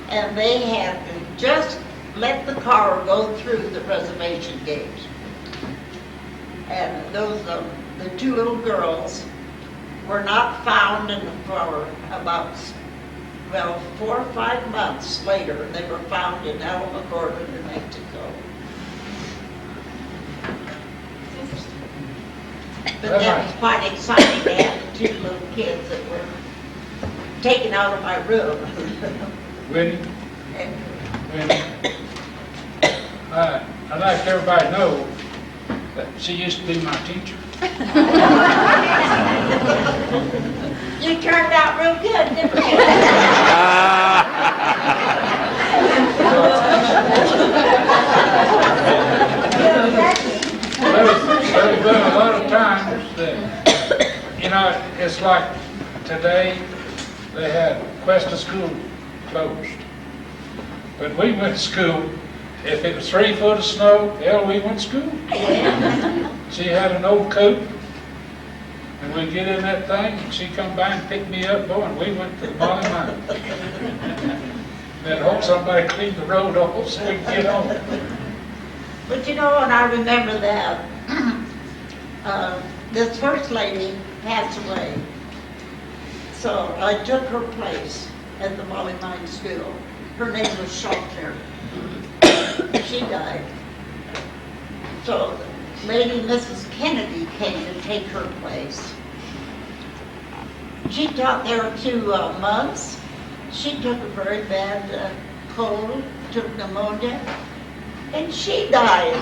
And they had just let the car go through the reservation gate. And those, the 2 little girls were not found for about, 4 or 5 months later. They were found in Alamogordo, New Mexico. But that was quite exciting to have 2 little kids that were taken out of my room. Winnie, I'd like everybody to know that she used to be my teacher. You turned out real good, didn't you? There's been a lot of times that, it's like today, they had Cuesta School closed. But we went to school, if it was 3 foot of snow, we went to school. She had an old coat, and we'd get in that thing, and she'd come by and pick me up, boy, and we went to the Molly Mine. Then hope somebody cleaned the road off so we could get on. But and I remember that this first lady passed away. So I took her place at the Molly Mine School. Her name was Schaffner. She died. So Lady Mrs. Kennedy came to take her place. She taught there 2 months. She took a very bad cold, took pneumonia, and she died.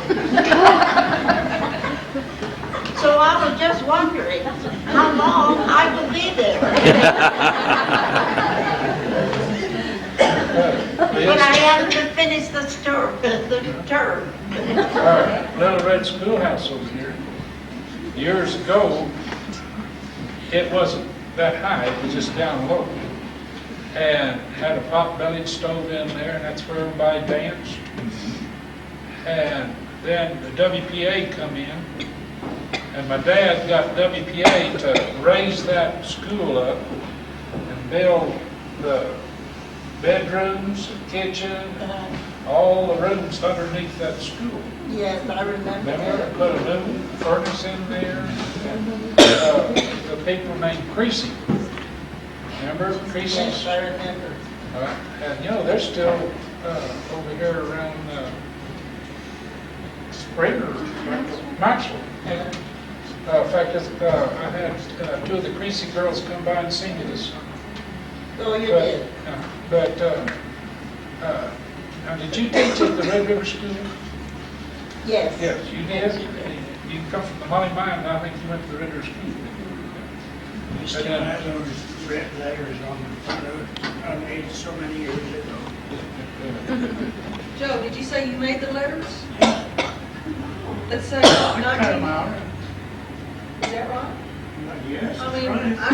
So So I was just wondering how long I would be there. But I haven't finished the term. Our little red schoolhouse over here, years ago, it wasn't that high, it was just down low. And had a pot-bellied stove in there, and that's where everybody danced. And then the WPA come in, and my dad got WPA to raise that school up and build the bedrooms, the kitchen, all the rooms underneath that school. Yes, I remember Remember, that. put a new furnace in there, and the people named Creasy. Remember Creasy's? Yes, I remember. And you know, they're still over here around Springer, Maxwell. And, in fact, I had two of the Creasy girls come by and sing me this song. Oh, you did? But now, did you teach at the Red River School? Yes. Yes, you did. You come from the Holly Mine, and I think you went to the Red River School. We still have those red letters on the front of it. I made so many years ago. Joe, did you say you made the letters? Let's say I cut them 19. out. Is that right? Yes, I mean, that's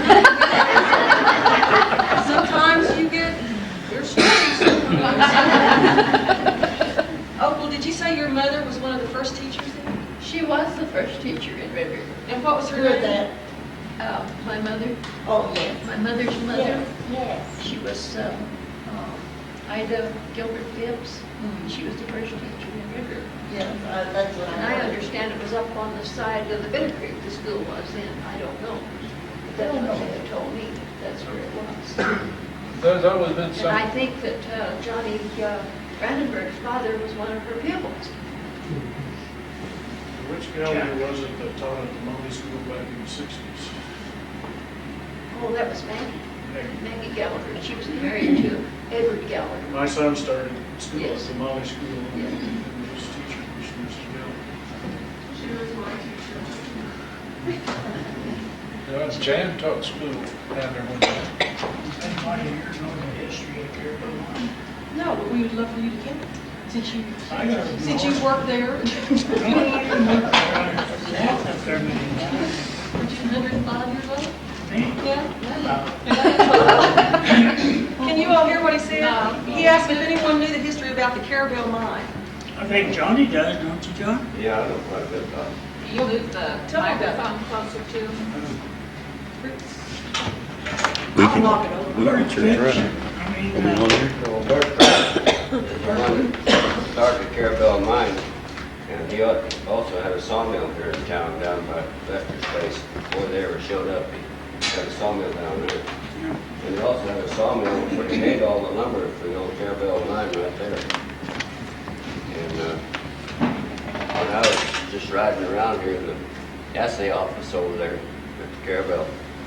right. sometimes you get your stories. Opal, did you say your mother was one of the first teachers there? She was the first teacher in Red River. And what was her Who is name? that? My mother, Oh, yes. my mother's mother, Yes. she was Ida Gilbert Phipps. She was the first teacher in Red River. Yes, that's what And I understand it was up on the side of the Bitter Creek the school was in. I don't know. But that's what they had told me. That's where it was. There's always been And I some, think that Johnny Brandenburg's father was one of her pupils. Which Gallagher was it that taught at the Molly School back in the 60s? Oh, that was Maggie Gallagher. She was married to Edward Gallagher. My son started school at Yes. the Molly School, Yeah. and his teacher was Mrs. Gallagher. She was my teacher. Jan taught school down there one time. Anybody here know the history of Caribou? No, but we would love for you to get it, since you, I gotta know. since you work there. I didn't work there many times. Were you 105 years old? Me? Yeah. About Can you all hear what he said? No. He asked if anyone knew the history about the Carabel mine. I think Johnny does, don't you, John? Yeah, I know quite a bit about it. You move the Tell me about it. microphone closer to him. I'll knock it over. Where's Fitz? I mean, Well, Bert Pratt is the one that started Carabel Mine, and he also had a sawmill here in town down by Lester's place. Before they ever showed up, he had a sawmill down there. And he also had a sawmill where he made all the lumber for the old Carabel Mine right there. And when I was just riding around here in the assay office over there at the Carabel,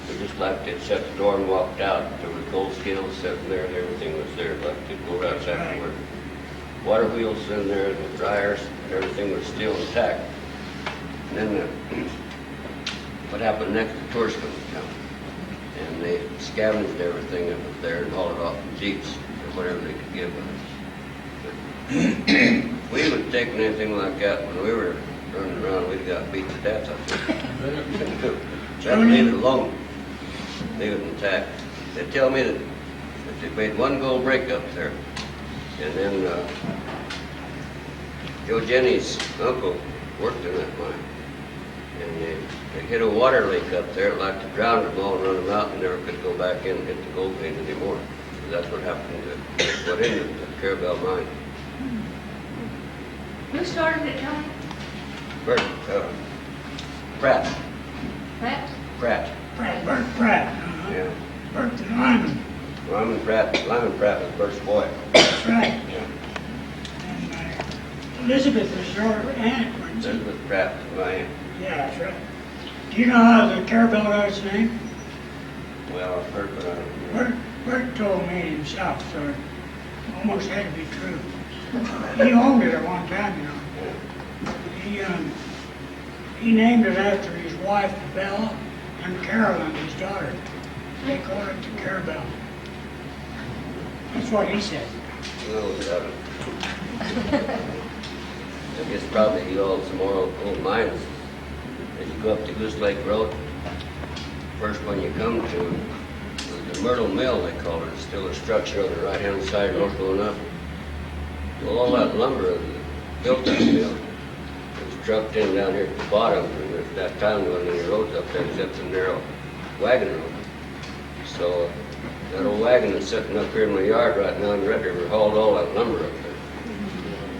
we just left it, shut the door and walked out. There was gold scales sitting there and everything was there. Left it, go right back where water wheels in there, the dryers, everything was still intact. And then what happened next, the tourists come to town. And they scavenged everything that was there and hauled it off in jeeps or whatever they could give us. But we would take anything like that when we were running around, we'd got beat to death, I think. Just leave it alone. Leave it intact. They tell me that they made one gold break up there. And then Joe Janney's uncle worked in that mine. And they hit a water leak up there, like to drown them all and run them out, and never could go back in and hit the gold vein anymore. So that's what happened to what in the Carabel mine. Who started it, Johnny? Bert, Pratt. Pratt? Pratt. Bert Pratt. Yeah. Bert the Lyman. Lyman Pratt was Bert's boy. That's right. Yeah. And Elizabeth was your aunt, wasn't she? Elizabeth Pratt was my aunt. Yeah, that's right. Do you know how the Carabel got its name? Well, I've heard, but I don't know. Bert told me himself, so it almost had to be true. He owned it at one time, you know. Yeah. He He named it after his wife, Bella, and Carolyn, his daughter. They called it the Carabelle. That's what he said. No, I guess probably you all some more old mines. As you go up to Goose Lake Road, first one you come to was the Myrtle Mill, they call it. It's still a structure on the right-hand side, north going up. Well, all that lumber was built that mill. It was trucked in down here at the bottom, and at that time when the roads up there was just a narrow wagon road. So that old wagon that's sitting up here in my yard right now in Red River hauled all that lumber up there.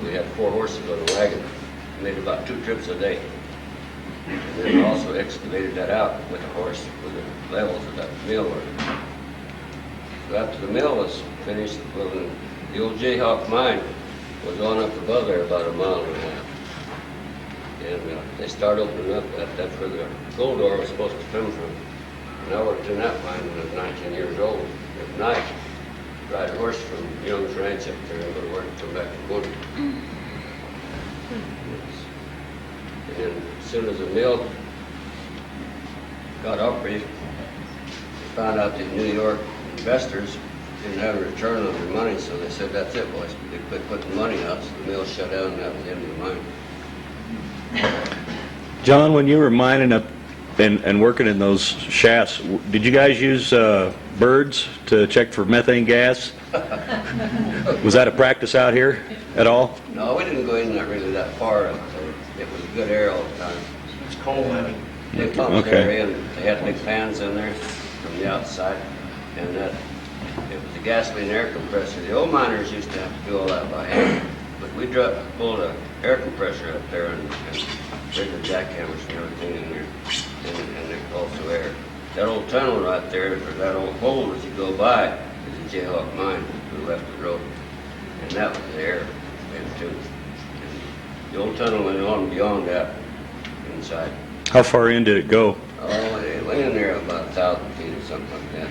We had 4 horses on the wagon, made about 2 trips a day. And then also excavated that out with a horse, with the levels of that mill. So after the mill was finished, well, the old Jayhawk mine was on up above there about 1.5 miles. And they started opening up that's where the gold ore was supposed to come from. And I worked in that mine when I was 19 years old. At night, ride a horse from Young's Ranch up there and go to work and come back to Gwinn. And then as soon as the mill got operated, they found out that New York investors didn't have a return on their money, so they said, that's it, boys. They quit putting money out, so the mill shut down, and that was the end of the mine. John, when you were mining up and working in those shafts, did you guys use birds to check for methane gas? Was that a practice out here at all? No, we didn't go in there really that far. It was good air all the time. It's cold in it. They pumped air in. They had big fans in there from the outside, and it was a gasoline air compressor. The old miners used to have to do all that by hand, but we pulled an air compressor up there and bigger jackhammers and everything in there, and also air. That old tunnel right there, or that old hole as you go by, is a Jayhawk mine to the left of the road, and that was the air in too. And the old tunnel went on beyond that inside. How far in did it go? Oh, it went in there about 1,000 feet or something like that.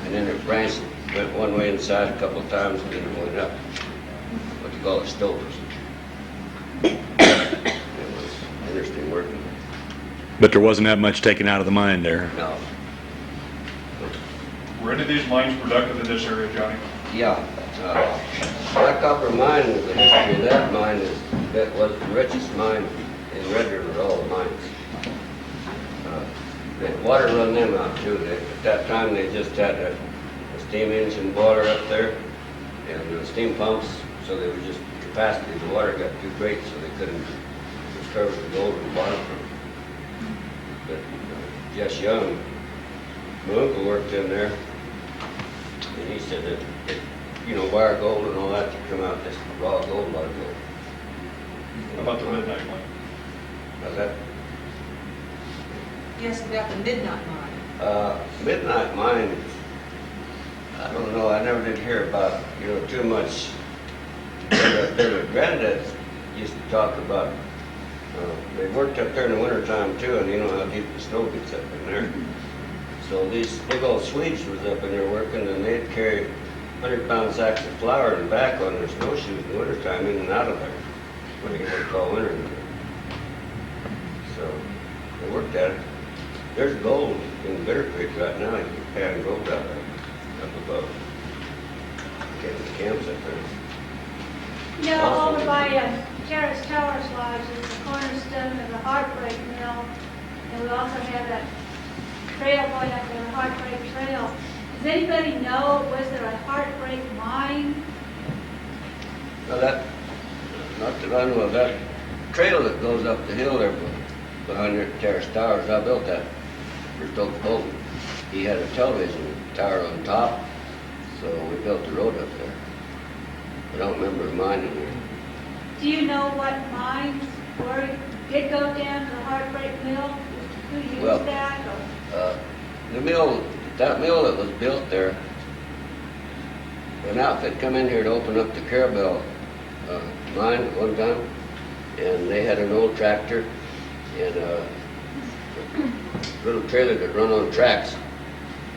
And then it branched, went one way inside a couple of times, and then it went up. What you call it, stopers. It was interesting working. But there wasn't that much taken out of the mine there. No. Were any of these mines productive in this area, Johnny? Yeah. Black Copper Mine, the history of that mine that was the richest mine in Red River of all the mines. The water run them out too. At that time they just had a steam engine boiler up there and steam pumps, so they were just capacity. The water got too great, so they couldn't recover the gold in the bottom. But Jess Young, my uncle worked in there, and he said that wire gold and all that to come out, just raw gold, a lot of gold. How about the midnight mine? How's that? Yes, about the midnight mine. Midnight mine, I don't know, I never did hear about, too much. Their granddads used to talk about, they worked up there in the wintertime too, and you know how deep the snow gets up in there. So these big old Swedes was up in there working, and they'd carry 100-pound sacks of flour in the back on their snowshoes in the wintertime in and out of there, when they get what they call winter in there. So they worked at it. There's gold in Bitter Creek right now. You can pan gold out there, up above. Getting the camps up there. Over by Jarrett's Towers Lodge is the cornerstone of the Heartbreak Mill, and we also have that trail going up there, the Heartbreak Trail. Does anybody know, was there a Heartbreak mine? Now not that I know of, that trail that goes up the hill there behind your terrace towers, I built that for Stokes Bolton. He had a television tower on top, so we built the road up there. I don't remember a mine in there. Do you know what mines did go down to the Heartbreak Mill? Who used that? The mill, that mill that was built there, an outfit come in here to open up the Carabelle mine at one time, and they had an old tractor and a little trailer that run on tracks.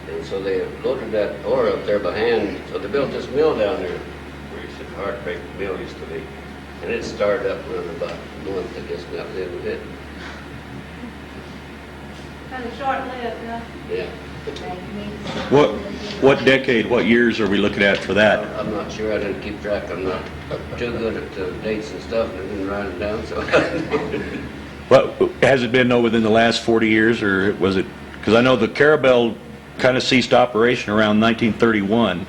And so they loaded that ore up there by hand. So they built this mill down there, where you said Heartbreak Mill used to be. And it started up around about a month, I guess, and that was it. kind of short-lived, huh? Yeah. What decade, what years are we looking at for that? I'm not sure, I didn't keep track, I'm not too good at dates and stuff, and I didn't write them down, so. Well, has it been, though, within the last 40 years, or was it, because I know the Carabel kind of ceased operation around 1931.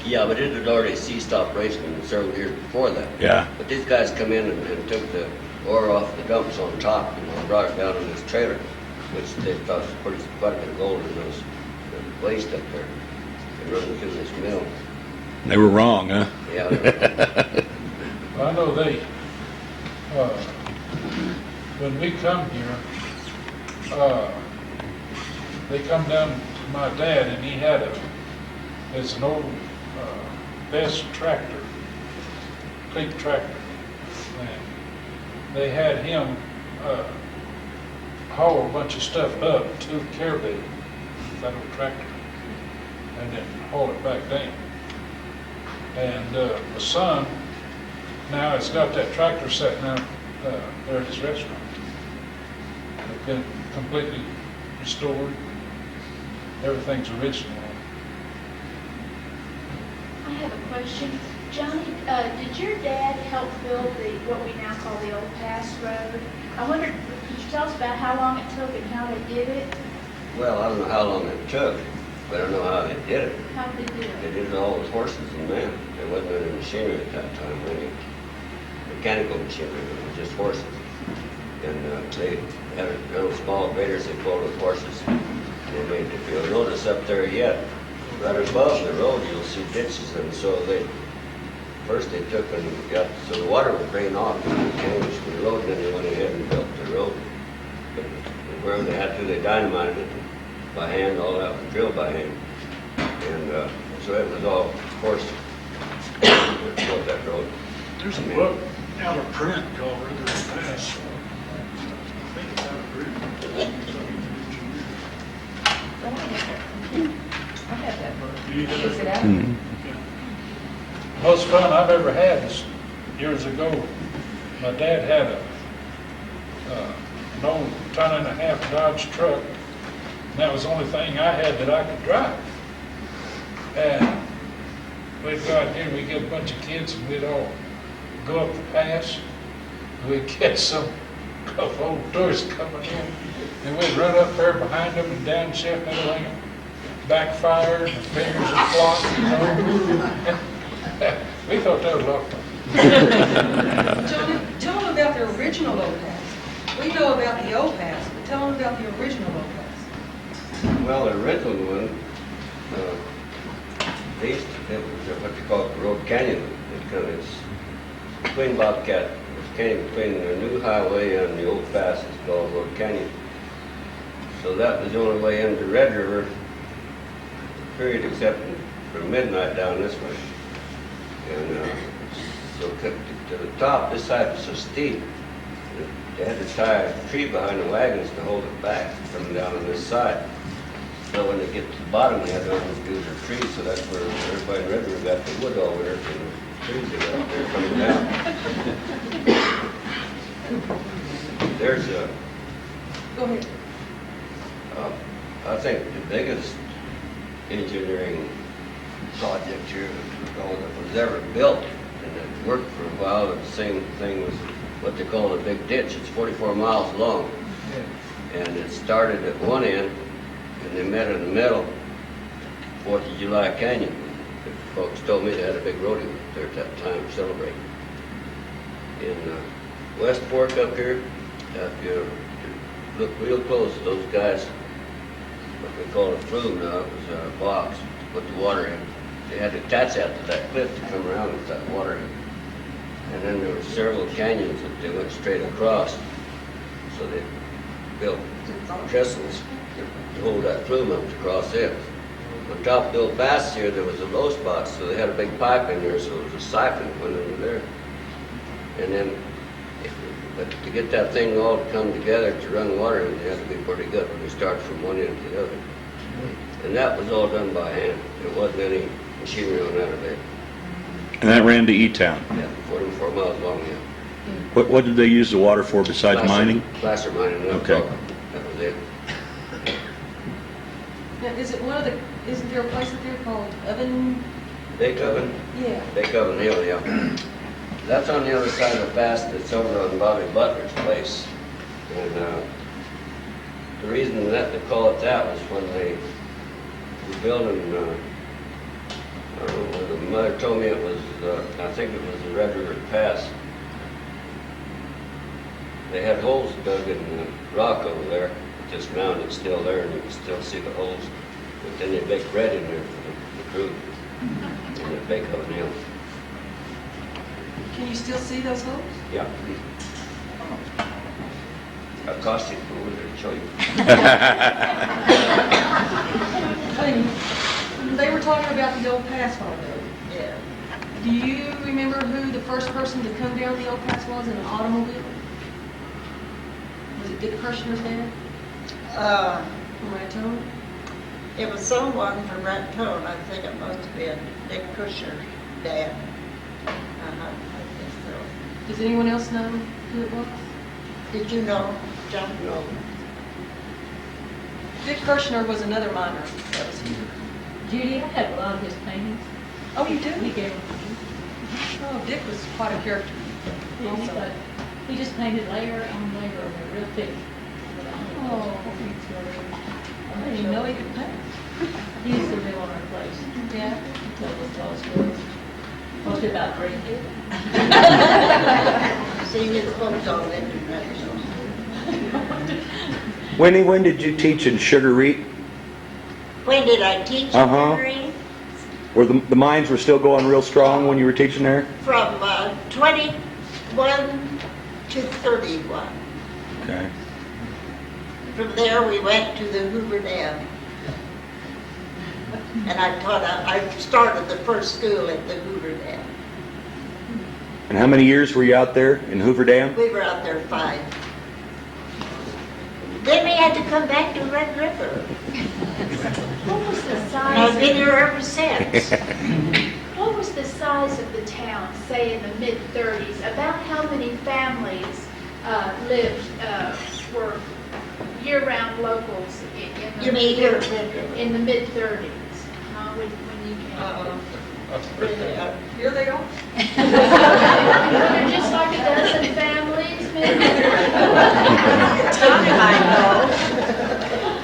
Yeah, but it had already ceased operation several years before that. Yeah. But these guys come in and took the ore off the dumps on top, and brought it down in this trailer, which they thought was quite a bit of gold in those waste up there, and running through this mill. They were wrong, huh? Yeah. They were. I know when we come here, they come down to my dad, and he had it's an old Best tractor, cleat tractor, and they had him haul a bunch of stuff up to the caravan, that old tractor, and then haul it back down. And my son now has got that tractor sitting out there at his restaurant. It's been completely restored. Everything's original. I have a question. Johnny, did your dad help build what we now call the Old Pass Road? I wondered, could you tell us about how long it took and how they did it? Well, I don't know how long it took, but I know how they did it. How did they do They it? did it all with horses and men. There wasn't any machinery at that time, any mechanical machinery, it was just horses. And they had little small graders they pulled with horses. They made, if you'll notice up there yet, right above the road, you'll see ditches, and so first they took and got, so the water would drain off and changed the road, and then they went ahead and built the road. But wherever they had to, they dynamited it by hand, all that was drilled by hand. And so it was all horse that built that road. There's a book out of print called River Pass. I think it's out of print. I have that book. You have Is it it? out? Mhm. Most fun I've ever had was years ago. My dad had an old ton-and-a-half Dodge truck, and that was the only thing I had that I could drive. And we'd go out here, we'd get a bunch of kids, and we'd all go up the pass, and we'd catch some of old tourists coming in, and we'd run up there behind them and downshift and everything, backfired, and the fingers would flop, you know. We thought that was a lot of fun. Johnny, tell them about the original Old Pass. We know about the Old Pass, but tell them about the original Old Pass. Well, the original one, it was what they call the Road Canyon. It's between Bobcat, it's canyon between the new highway and the old pass, it's called Road Canyon. So that was the only way into Red River, period, except from midnight down this way. And so to the top, this side was so steep, they had to tie a tree behind the wagons to hold it back coming down on this side. So when they get to the bottom, they had to undo their trees, so that's where everybody in Red River got the wood all winter from the trees that were up there coming down. There's a, Go ahead. I think the biggest engineering project here that was ever built, and it worked for a while, the same thing was what they call a big ditch. It's 44 miles long. And it started at one end, and they met in the middle, 4th of July Canyon. The folks told me they had a big rodeo there at that time celebrating. In West Fork up here, if you look real close, those guys, what we call a flume now, it was a box to put the water in. They had to attach that to that cliff to come around with that water in. And then there were several canyons that they went straight across. So they built trestles to hold that flume up to cross it. On top of the old pass here, there was a low spot, so they had a big pipe in there, so it was a siphon that went under there. And then, but to get that thing all to come together to run water in, they had to be pretty good when they started from one end to the other. And that was all done by hand. There wasn't any machinery on that of it. And that ran to E-Town. Yeah, 44 miles long, yeah. What did they use the water for besides mining? Placer mining, that was Okay. all. That was it. Now, is it one of the, isn't there a place up there called Oven? Big Oven, Yeah. Big Oven Hill, yeah. That's on the other side of the pass, it's over on Bobby Butler's place. And the reason that they call it that was when they were building, I don't know, the mother told me it was, I think it was the Red River Pass. They had holes dug in the rock over there. This mound is still there, and you can still see the holes. But then they baked bread in there for the crew in the Big Oven Hill. Can you still see those holes? Yeah. Got costume over there to show you. They were talking about the old pass while ago. Yeah. Do you remember who the first person to come down the old pass was in an automobile? Was it Dick Kirshner's dad from Raton? It was someone from Raton, I think it must have been Dick Cushner's dad. I think so. Does anyone else know who it was? Did you know, John? No. Dick Kirshner was another miner that was here. Judy, I had a lot of his paintings. Oh, you do? He gave them to me. Oh, Dick was quite a character. Also. He just painted layer on layer of it, real thick. Oh. I didn't even know he could paint. He used to live on our place. Yeah. He told us all stories. Mostly about drinking. Seen his photos on the internet. Winnie, when did you teach in Sugar Reap? When did I teach Uh-huh. Henry? Where the mines were still going real strong when you were teaching there? From 21 to 31. Okay. From there, we went to the Hoover Dam. And I started the first school at the Hoover Dam. And how many years were you out there in Hoover Dam? We were out there 5. Then we had to come back to Red River. What was the And size? I've been here ever since. What was the size of the town, say in the mid-30s? About how many families were year-round locals in the You mean here at Red River? in the mid-30s? When you came? Here they are. They're just like a dozen families, maybe? Johnny might know.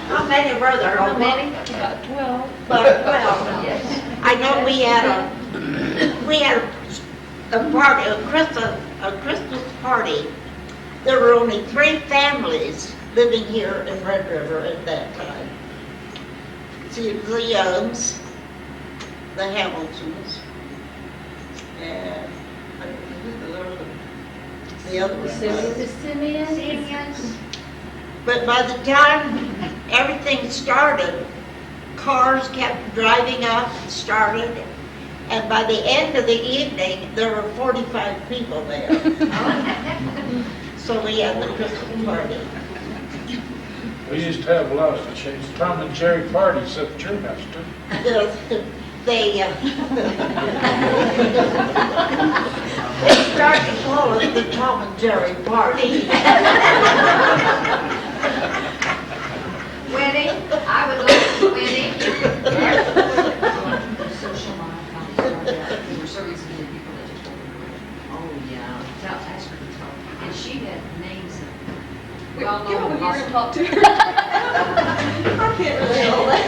How many were there? How many? About 12. But, well, Yes. I know we had a party, a Christmas party. There were only 3 families living here in Red River at that time. See, it was the Youngs, the Hamiltons, and I don't know who the other one was. The Simeons? But by the time everything started, cars kept driving up and started, and by the end of the evening, there were 45 people there. So we had the Christmas party. We used to have a lot of Tom and Jerry parties at your house, too. They started to call it the Tom and Jerry party. Winnie, I would love to, Winnie. Social life, there were serving so many people that just oh yeah, tell, ask her to talk. And she had names of Wait, well get over known here and talk to her. I can't really hold that.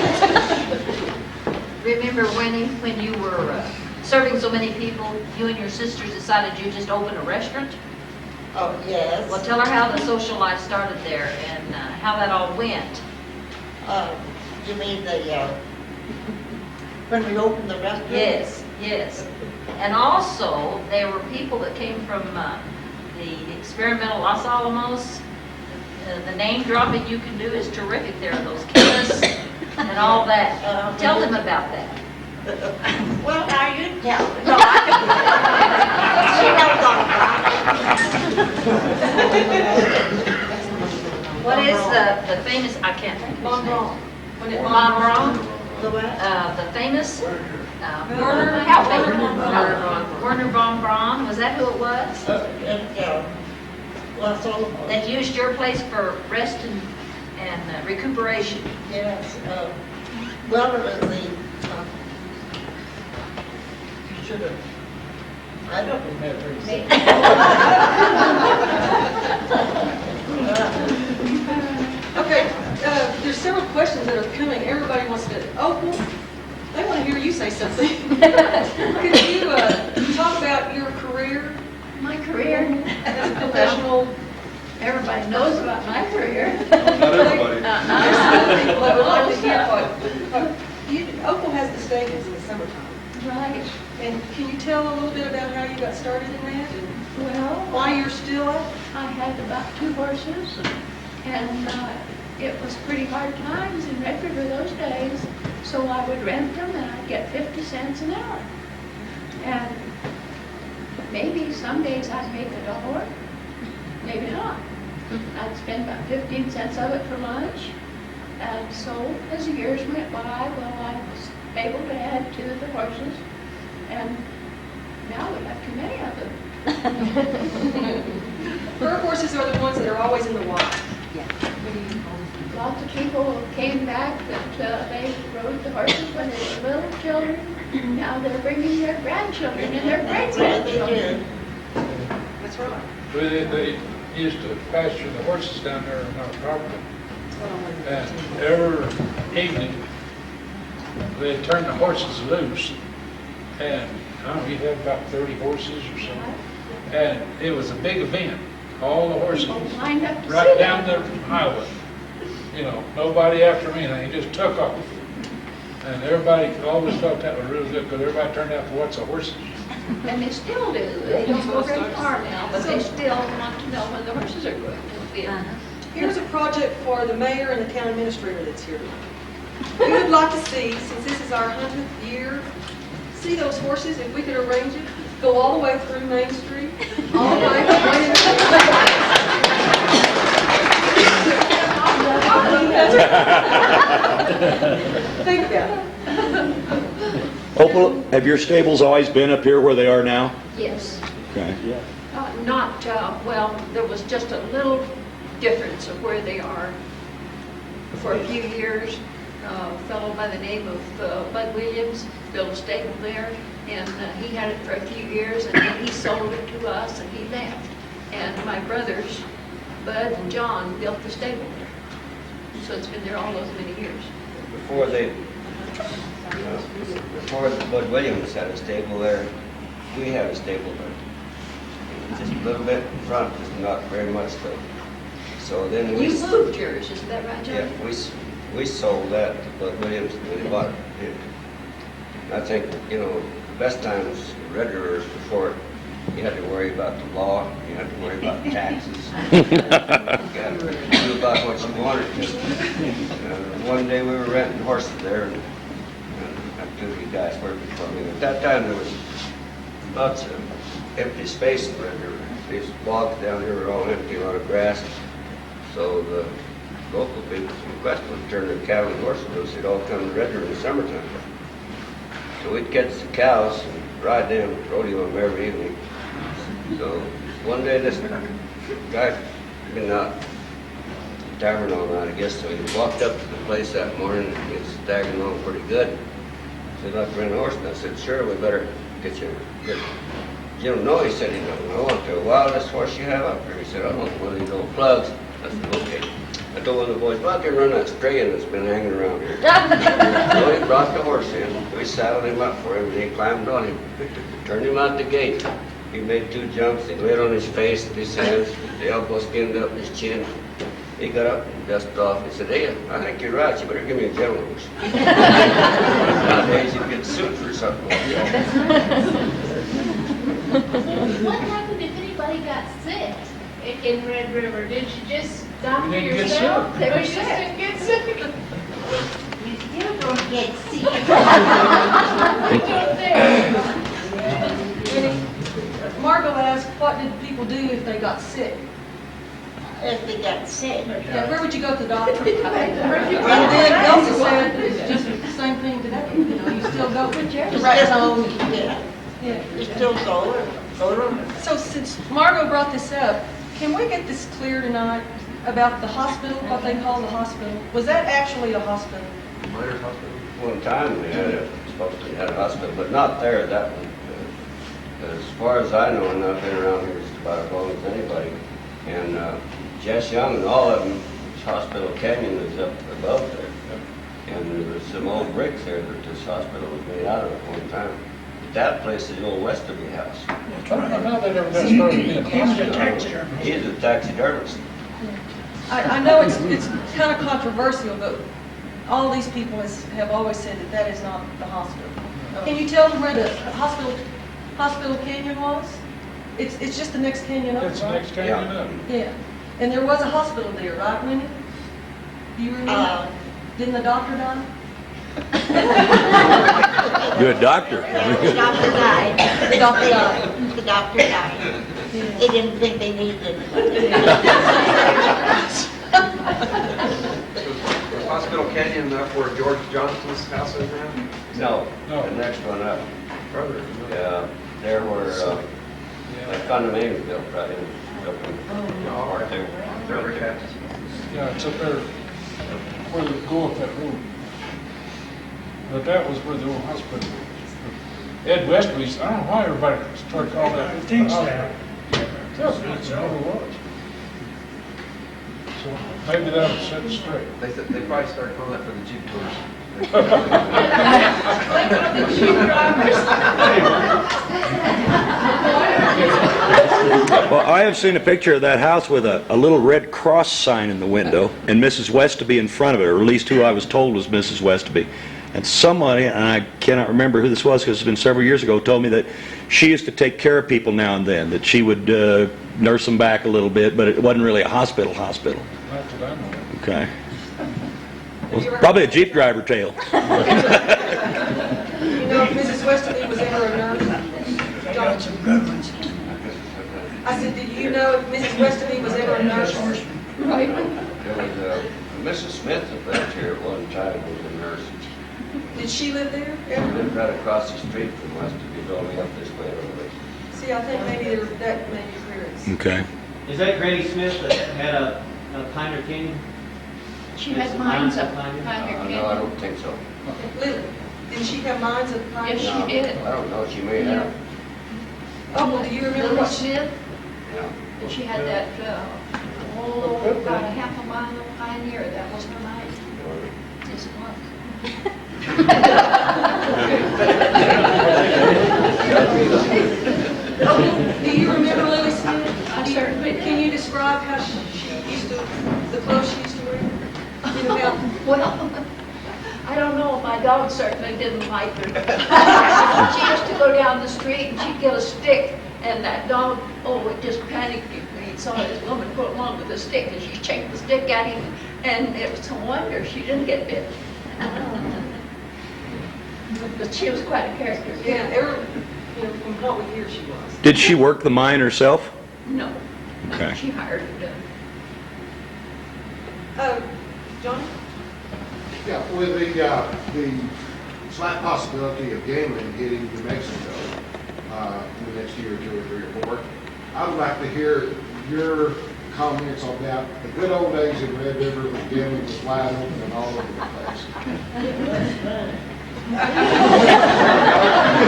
Remember, Winnie, when you were serving so many people, you and your sisters decided you'd just open a restaurant? Oh, yes. Well, tell her how the social life started there and how that all went. You mean when we opened the restaurant? Yes, yes. And also, there were people that came from the experimental Los Alamos. The name dropping you can do is terrific there, those kids and all that. Tell them about that. Well, now you tell me. No, I don't. What is the famous, I can't think of his name. Von Braun? The famous, Werner help me. von Braun. Werner von Braun, was that who it was? Los Alamos. That used your place for rest and and recuperation. Yes, well, should have, I don't remember exactly. Okay, there's several questions that are coming. Everybody wants to, Opal, they want to hear you say something. Could you talk about your career My career, as a professional? everybody knows about my career. Not everybody. There's some people that would like to hear Opal has the stables in the summertime. Right. And can you tell a little bit about how you got started in that and Well, why you're still at it? I had about 2 horses, and it was pretty hard times in Red River those days, so I would rent them and I'd get 50 cents an hour. And maybe some days I'd make $1, maybe not. I'd spend about 15 cents of it for lunch. And so as the years went by, well, I was able to add 2 of the horses, and now we have too many of them. Her horses are the ones that are always in the wild. Lots of people came back that they rode the horses when they were little children. Now they're bringing their grandchildren and their great-grandchildren. That's right. They used to pasture the horses down there on our property. And every evening, they'd turn the horses loose. And I don't know, you'd have about 30 horses or something. And it was a big event. All the horses Lined up to right see down them. the highway. You know, nobody after me, and he just took off. And everybody always thought that was really good because everybody turned out to watch the horses. And they still do. They don't go very far now, but they still want to know when the horses are going to be. Here's a project for the mayor and the town administrator that's here tonight. We would like to see, since this is our 100th year, see those horses, if we could arrange it, go all the way through Main Street, all the way to Think about it. Opal, have your stables always been up here where they are now? Yes. Okay. Well, there was just a little difference of where they are. For a few years, a fellow by the name of Bud Williams built a stable there, and he had it for a few years, and then he sold it to us, and he left. And my brothers, Bud and John, built the stable there. So it's been there all those many years. Before Bud Williams had a stable there, we had a stable there. Just a little bit in front, just not very much though. So then we... You moved yours, isn't that right, Johnny? Yeah, we sold that to Bud Williams when they bought it. I think, you know, the best times, Red River, before you had to worry about the law, you had to worry about taxes. You had to do about what you wanted to. One day we were renting horses there, and two of you guys working for me. At that time, there was lots of empty space in Red River. These bogs down here were all empty, a lot of grass. So the local people from West would turn their cattle and horses loose. They'd all come to Red River in the summertime. So we'd catch the cows and ride them, rodeo them every evening. So one day this guy had been out at the tavern all night, I guess, so he walked up to the place that morning and he was staggering along pretty good. He said, "I'd like to rent a horse." And I said, "Sure, we better get you." You don't know, he said, "You don't know. I want the wildest horse you have up here." He said, "I want one of these old plugs." I said, "Okay." I told one of the boys, "Well, I can run that strayin that's been hanging around here." So he brought the horse in. We saddled him up for him, and he climbed on him. Turned him out the gate. He made 2 jumps. He laid on his face with his hands. The elbow skinned up his chin. He got up and dusted off. He said, "Hey, I think you're right. You better give me a gentle horse." Nowadays, you get sued for something like that. What happened if anybody got sick in Red River? Did you just doctor You didn't get yourself? sick. Or you just didn't get sick? You still don't get sick. Margot asked, what did people do if they got sick? If they got sick. Yeah, where would you go to the doctor? And then Elsa said, it's just the same thing today, you know, you still go to Right home, yeah. Yeah. You still go to. So since Margot brought this up, can we get this clear tonight? about the hospital, what they call the hospital. Was that actually a hospital? Minor hospital? One time we had a hospital, but not there, that one. As far as I know, and I've been around here just about as long as anybody, and Jess Young and all of them, Hospital Canyon is up above there. And there was some old bricks there that this hospital was made out of at one time. But that place is the old Westerby house. I don't know how that ever got started being a hospital. He's a taxidermist. I know it's kind of controversial, but all these people have always said that that is not the hospital. Can you tell them where the hospital canyon was? It's just the next canyon up. It's the next canyon up. Yeah, and there was a hospital there, right, Winnie? Do you remember? Didn't the doctor die? Good doctor. The doctor died. The doctor died. The doctor died. He didn't think they needed anybody. Was Hospital Canyon up where George Johnson's house is now? No, the next one up. Further. Yeah, there where that condominium built right in, up in, right there. Yeah, it's up there where they go up that road. But that was where the old hospital was. Ed Westerly's, I don't know why everybody started calling that. I think so. That's what it was. So maybe that'll set it straight. They probably started calling that for the Jeep tours. Well, I have seen a picture of that house with a little red cross sign in the window and Mrs. Westerby in front of it, or at least who I was told was Mrs. Westerby. And somebody, and I cannot remember who this was because it's been several years ago, told me that she used to take care of people now and then, that she would nurse them back a little bit, but it wasn't really a hospital. Not that I know of. Okay. Well, probably a Jeep driver tale. You know if Mrs. Westerly was ever a nurse? They got some good ones. I said, did you know if Mrs. Westerly was ever a nurse? Right. There was Mrs. Smith that lived here at one time, was a nurse. Did she live there? She lived right across the street from Westerby, only up this way a little bit. See, I think maybe that may be clearance. Okay. Is that Granny Smith that had a Pioneer Canyon? She had mines up Pioneer No, I Canyon. don't think so. Lily, didn't she have mines at Pioneer? Yes, she No, did. I don't know, she may have. Oh, well, do you remember Lily what Smith, Yeah. and she had that, about a half a mile of Pioneer, that was her mine. Yes, it was. Do you remember Lily Smith? Certainly. Can you describe how she used to, the clothes she used to wear? You know, how, Well, I don't know, my dog certainly didn't like her. She used to go down the street and she'd get a stick, and that dog, would just panic when he saw this woman go along with a stick, and she'd shake the stick at him, and it was a wonder she didn't get bit. But she was quite a character. yeah, from what we hear, she was. Did she work the mine herself? No, Okay. she hired her to. Johnnie? Yeah, with the slight possibility of gambling hitting New Mexico in the next year or two or three or four, I would like to hear your comments about the good old days in Red River when gambling was wide open and all over the place.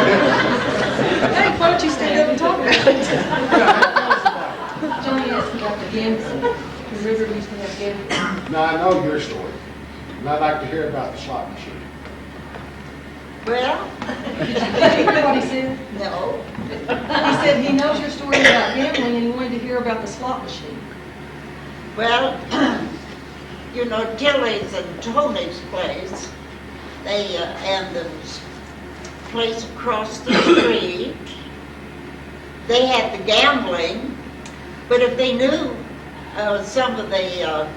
Hey, why don't you stand up and talk about it? Johnnie asked about the gambling. The river used to have gambling. Now, I know your story, and I'd like to hear about the slot machine. Well, Did you hear what he said? no. He said he knows your story about gambling and he wanted to hear about the slot machine. Well, Tilly's and Tony's place, and the place across the street, they had the gambling, but if they knew some of the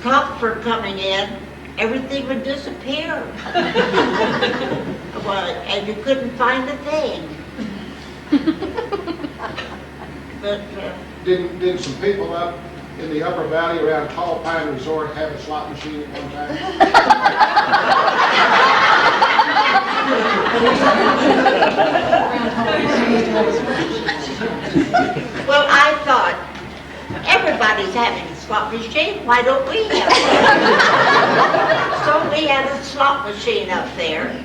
cops were coming in, everything would disappear. Well, and you couldn't find a thing. But Didn't some people up in the upper valley around Tall Pine Resort have a slot machine at one time? well, I thought everybody everybody's having a slot machine, why don't we have one? So we had a slot machine up there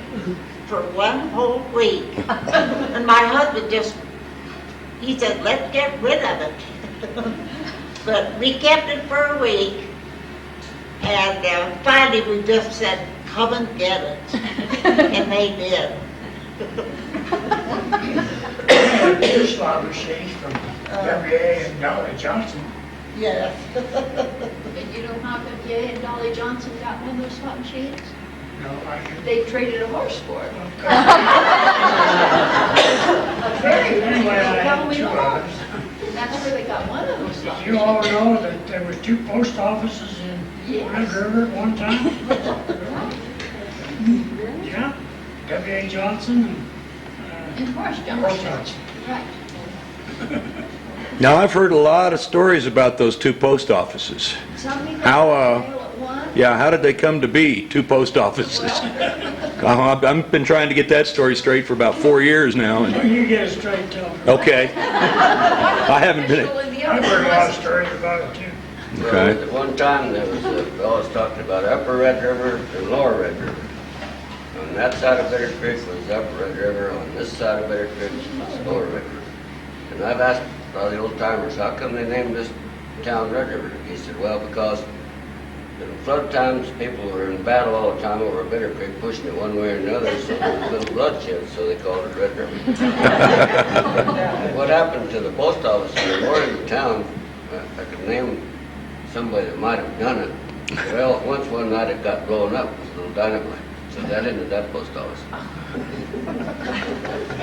for one whole week. And my husband he said, let's get rid of it. But we kept it for a week. And finally we just said, come and get it. And they did. Two slot machines from W.A. and Dolly Johnson. Yes. And you know how come Jay and Dolly Johnson got one of those slot machines? No, I didn't. They traded a horse for it. Anyway, I had two of them. That's where they got one of those slot You all know that there were two post offices in Red River at one time? Yeah, W.A. Johnson And Horace and Horace Johnson. Johnson. Right. Now, I've heard a lot of stories about those two post offices. Somebody got How, mail at one. Yeah, how did they come to be, two post offices? I've been trying to get that story straight for about 4 years now. And, You get it straight, tell me. okay. I haven't been... I've heard a lot of stories about it too. Okay. At one time, there was fellows talking about Upper Red River and Lower Red River. On that side of Bitter Creek was Upper Red River, on this side of Bitter Creek was Lower Red River. And I've asked a lot of the old timers, how come they named this town Red River? He said, well, because in flood times, people were in battle all the time over Bitter Creek, pushing it one way or another, so there was little bloodshed, so they called it Red River. What happened to the post office in the north of the town, I could name somebody that might have done it. Well, once one night it got blown up with a little dynamite, so that ended that post office.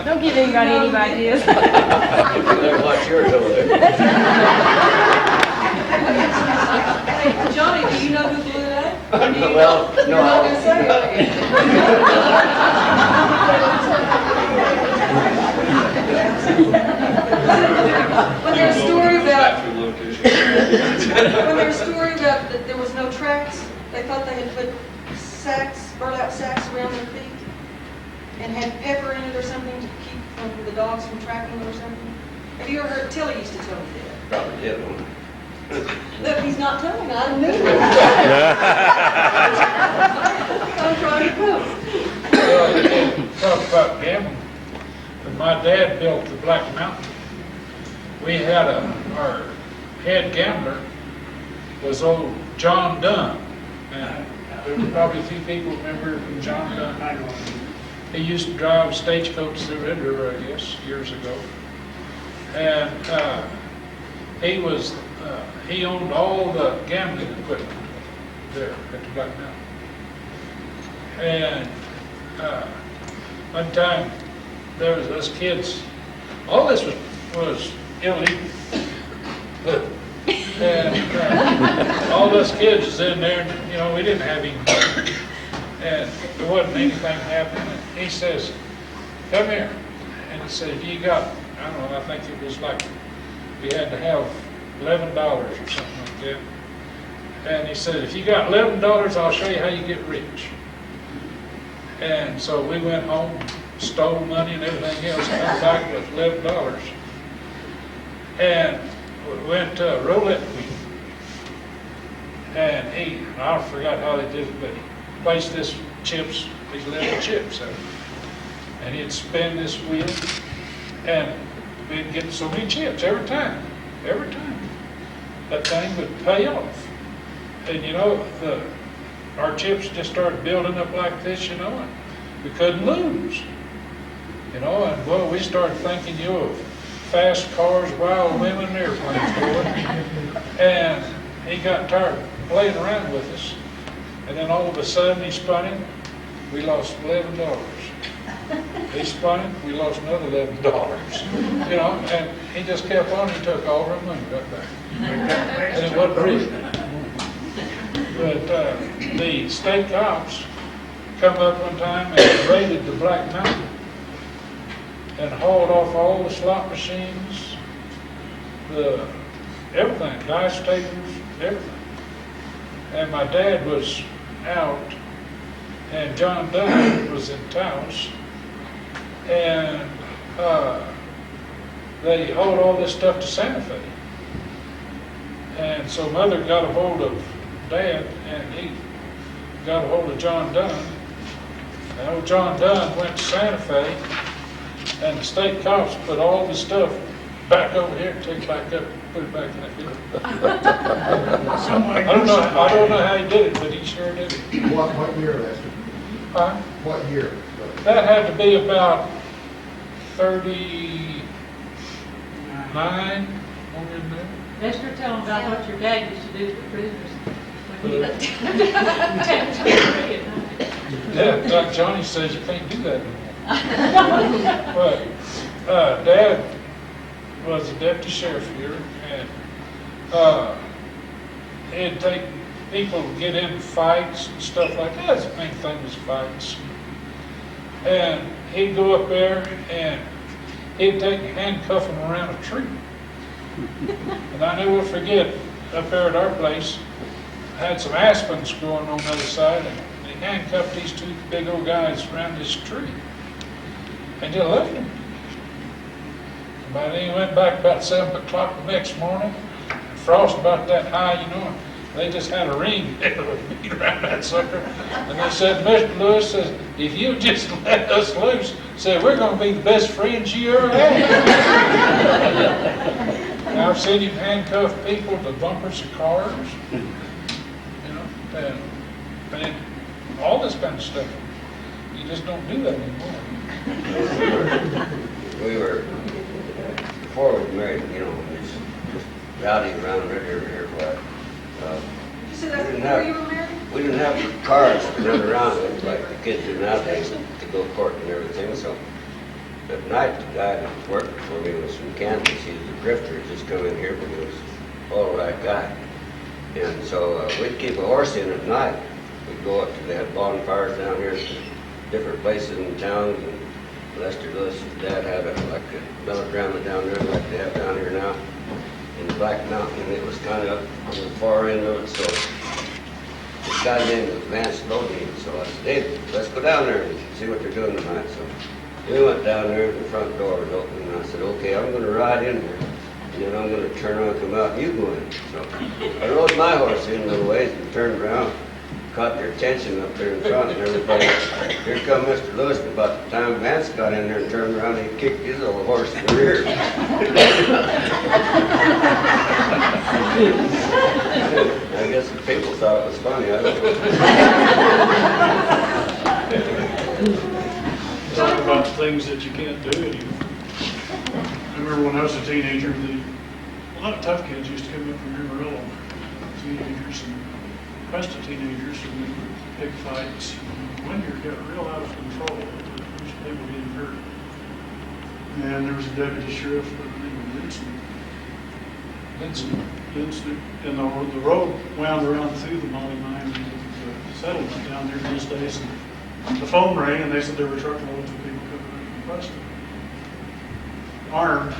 Don't give anybody any ideas. Better watch yours over there. Hey, Johnny, do you know who blew that? Well, no. You're not gonna say When there's a story about that there was no tracks, they thought they had put burlap sacks around their feet and had pepper in it or something to keep the dogs from tracking them or something. Have you ever heard? Tilly used to tell me that. Probably did. Look, he's not telling me. I knew it. I'm trying to cook. Well, you didn't talk about gambling. When my dad built the Black Mountain, we had our head gambler was old John Dunn. And there were probably a few people remember John Dunn. I know. He used to drive stagecoach through Red River, I guess, years ago. And he owned all the gambling equipment there at the Black Mountain. And one time there was those kids. All this was illegal. And all those kids was in there, and, we didn't have any money. And there wasn't anything happening. And he says, come here. And he said, you got, I don't know, I think it was like, we had to have $11 or something like that. And he said, if you got $11, I'll show you how you get rich. And so we went home, stole money and everything else, come back with $11. And we went to a roulette wheel. And I forgot how they did it, but he placed these little chips out. And he'd spin this wheel, and we'd get so many chips every time. That thing would pay off. And our chips just started building up like this, and we couldn't lose. And well, we started thinking, of fast cars, wild women, and airplanes going. And he got tired of playing around with us. And then all of a sudden he spun it, we lost $11. He spun it, we lost another $11. And he just kept on, he took all our money right back. And it wasn't real. But the state cops come up one time and raided the Black Mountain and hauled off all the slot machines, everything, dice tables, everything. And my dad was out, and John Dunn was in Taos, and they hauled all this stuff to Santa Fe. And so Mother got a hold of Dad, and he got a hold of John Dunn. And old John Dunn went to Santa Fe, and the state cops put all the stuff back over here, take it back up, put it back in that field. I don't know how he did it, but he sure did it. What year, Lester? Huh? What year? That had to be about 39, somewhere in there. Lester, tell them about what your dad used to do for prisoners. Yeah, Doc Johnnie says you can't do that anymore. But Dad was a deputy sheriff here, and he'd take people to get into fights and stuff like that. The main thing was fights. And he'd go up there and he'd take and handcuff them around a tree. And I never forget, up there at our place, had some aspens growing on the other side, and they handcuffed these two big old guys around this tree and just left them. But then he went back about 7 o'clock the next morning, and frost about that high, you know, they just had a ring beat around that sucker. And they said, Mr. Lewis says, if you just let us loose, said, we're going to be the best friends you ever had. And I've seen him handcuff people to bumpers of cars, you know, and all this kind of stuff. You just don't do that anymore. We were, before we were married, you know, just rowdy around right here, but You said that's before you were married? we didn't have cars to run around with like the kids do nowadays to go courting and everything. So at night, the guy that was working for me was from Kansas. He was a grifter. He just come in here, but he was all right guy. And so we'd keep a horse in at night. We'd go up to, they had bonfires down here at different places in town. And Lester Lewis's dad had like a melodrama down there like they have down here now in the Black Mountain, and it was kind of on the far end of it. So this guy named was Vance Lodine. So I said, David, let's go down there and see what they're doing tonight. So we went down there, the front door was open, and I said, okay, I'm going to ride in there, and then I'm going to turn around and come out, and you go in. So I rode my horse in a little ways and turned around, caught their attention up there in front, and everybody, here come Mr. Lewis. And about the time Vance got in there and turned around, he kicked his old horse in the rear. I guess the people thought it was funny. I don't know. Talk about things that you can't do anymore. I remember when I was a teenager, a lot of tough kids used to come up from Amarillo, teenagers and rest of teenagers, and they would pick fights. One year got real out of control. There was people getting hurt. And there was a deputy sheriff named Vincent, and the road wound around through the Molly mine and the settlement down there in those days. And the phone rang, and they said there were truckloads of people coming up from Preston, armed.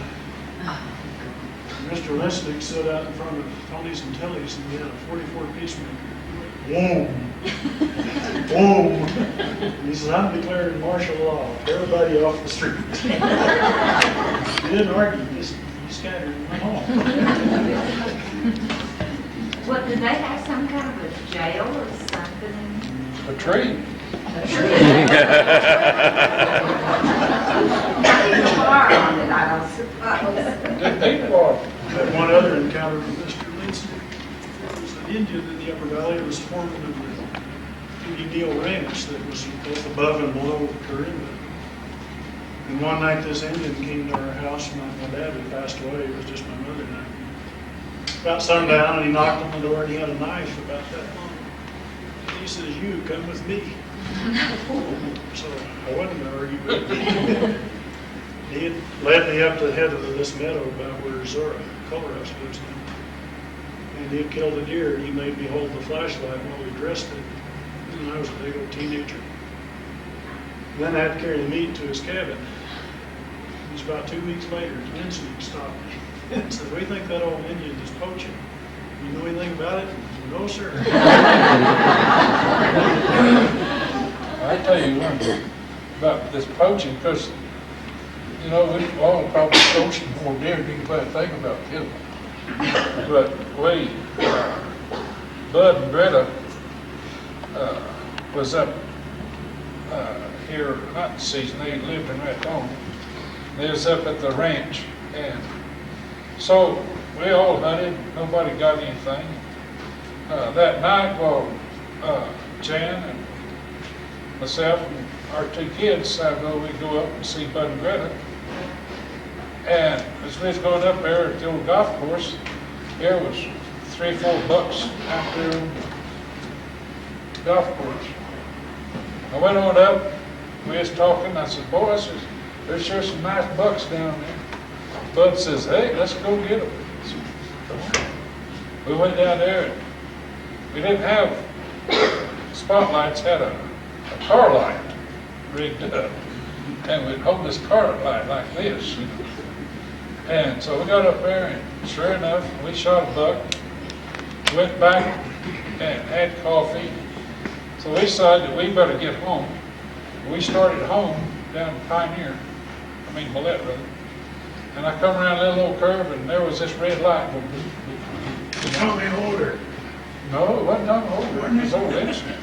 Mr. Lesnick stood out in front of Tony's and Tilly's, and he had a 44 peacemaker. Boom! Boom! And he said, I'm declaring martial law. Everybody off the street. He didn't argue, he scattered and went home. What, did they have some kind of a jail or something? A tree. A tree? Not even a bar on it, I don't suppose. Had one other encounter with Mr. Lindsay. There was an Indian in the Upper Valley that was foreman of the Judy Ranch that was both above and below Corinda. And one night this Indian came to our house, and my dad had passed away. It was just my mother and I. About sundown, and he knocked on the door, and he had a knife about that long. And he says, you come with me. So I wasn't going to argue with him. He had led me up to the head of this meadow about where Zora Colorhouse lives now. And he had killed a deer, and he made me hold the flashlight while we dressed it. And I was a big old teenager. And then I had to carry the meat to his cabin. It was about 2 weeks later, Lindsay stopped me and said, we think that old Indian is poaching. You know anything about it? I said, no, sir. I tell you one about this poaching, because, you know, we all probably poaching more deer than anybody think about killing. But we, Bud and Greta, was up here hunting season. They lived in Raton. They was up at the ranch, and so we all hunted. Nobody got anything. That night, well, Jan and myself and our 2 kids decided, well, we'd go up and see Bud and Greta. And as we was going up there at the old golf course, there was 3 or 4 bucks out there on the golf course. I went on up, we was talking, I said, boy, I says, there's sure some nice bucks down there. Bud says, hey, let's go get them. We went down there, and we didn't have spotlights, had a car light rigged up. And we'd hold this car light like this. And so we got up there, and sure enough, we shot a buck, went back and had coffee. So we decided that we better get home. We started home down Pioneer, Millette Road. And I come around a little old curve, and there was this red light. Tommy Holder. No, it wasn't Tommy Holder, it was old Edison.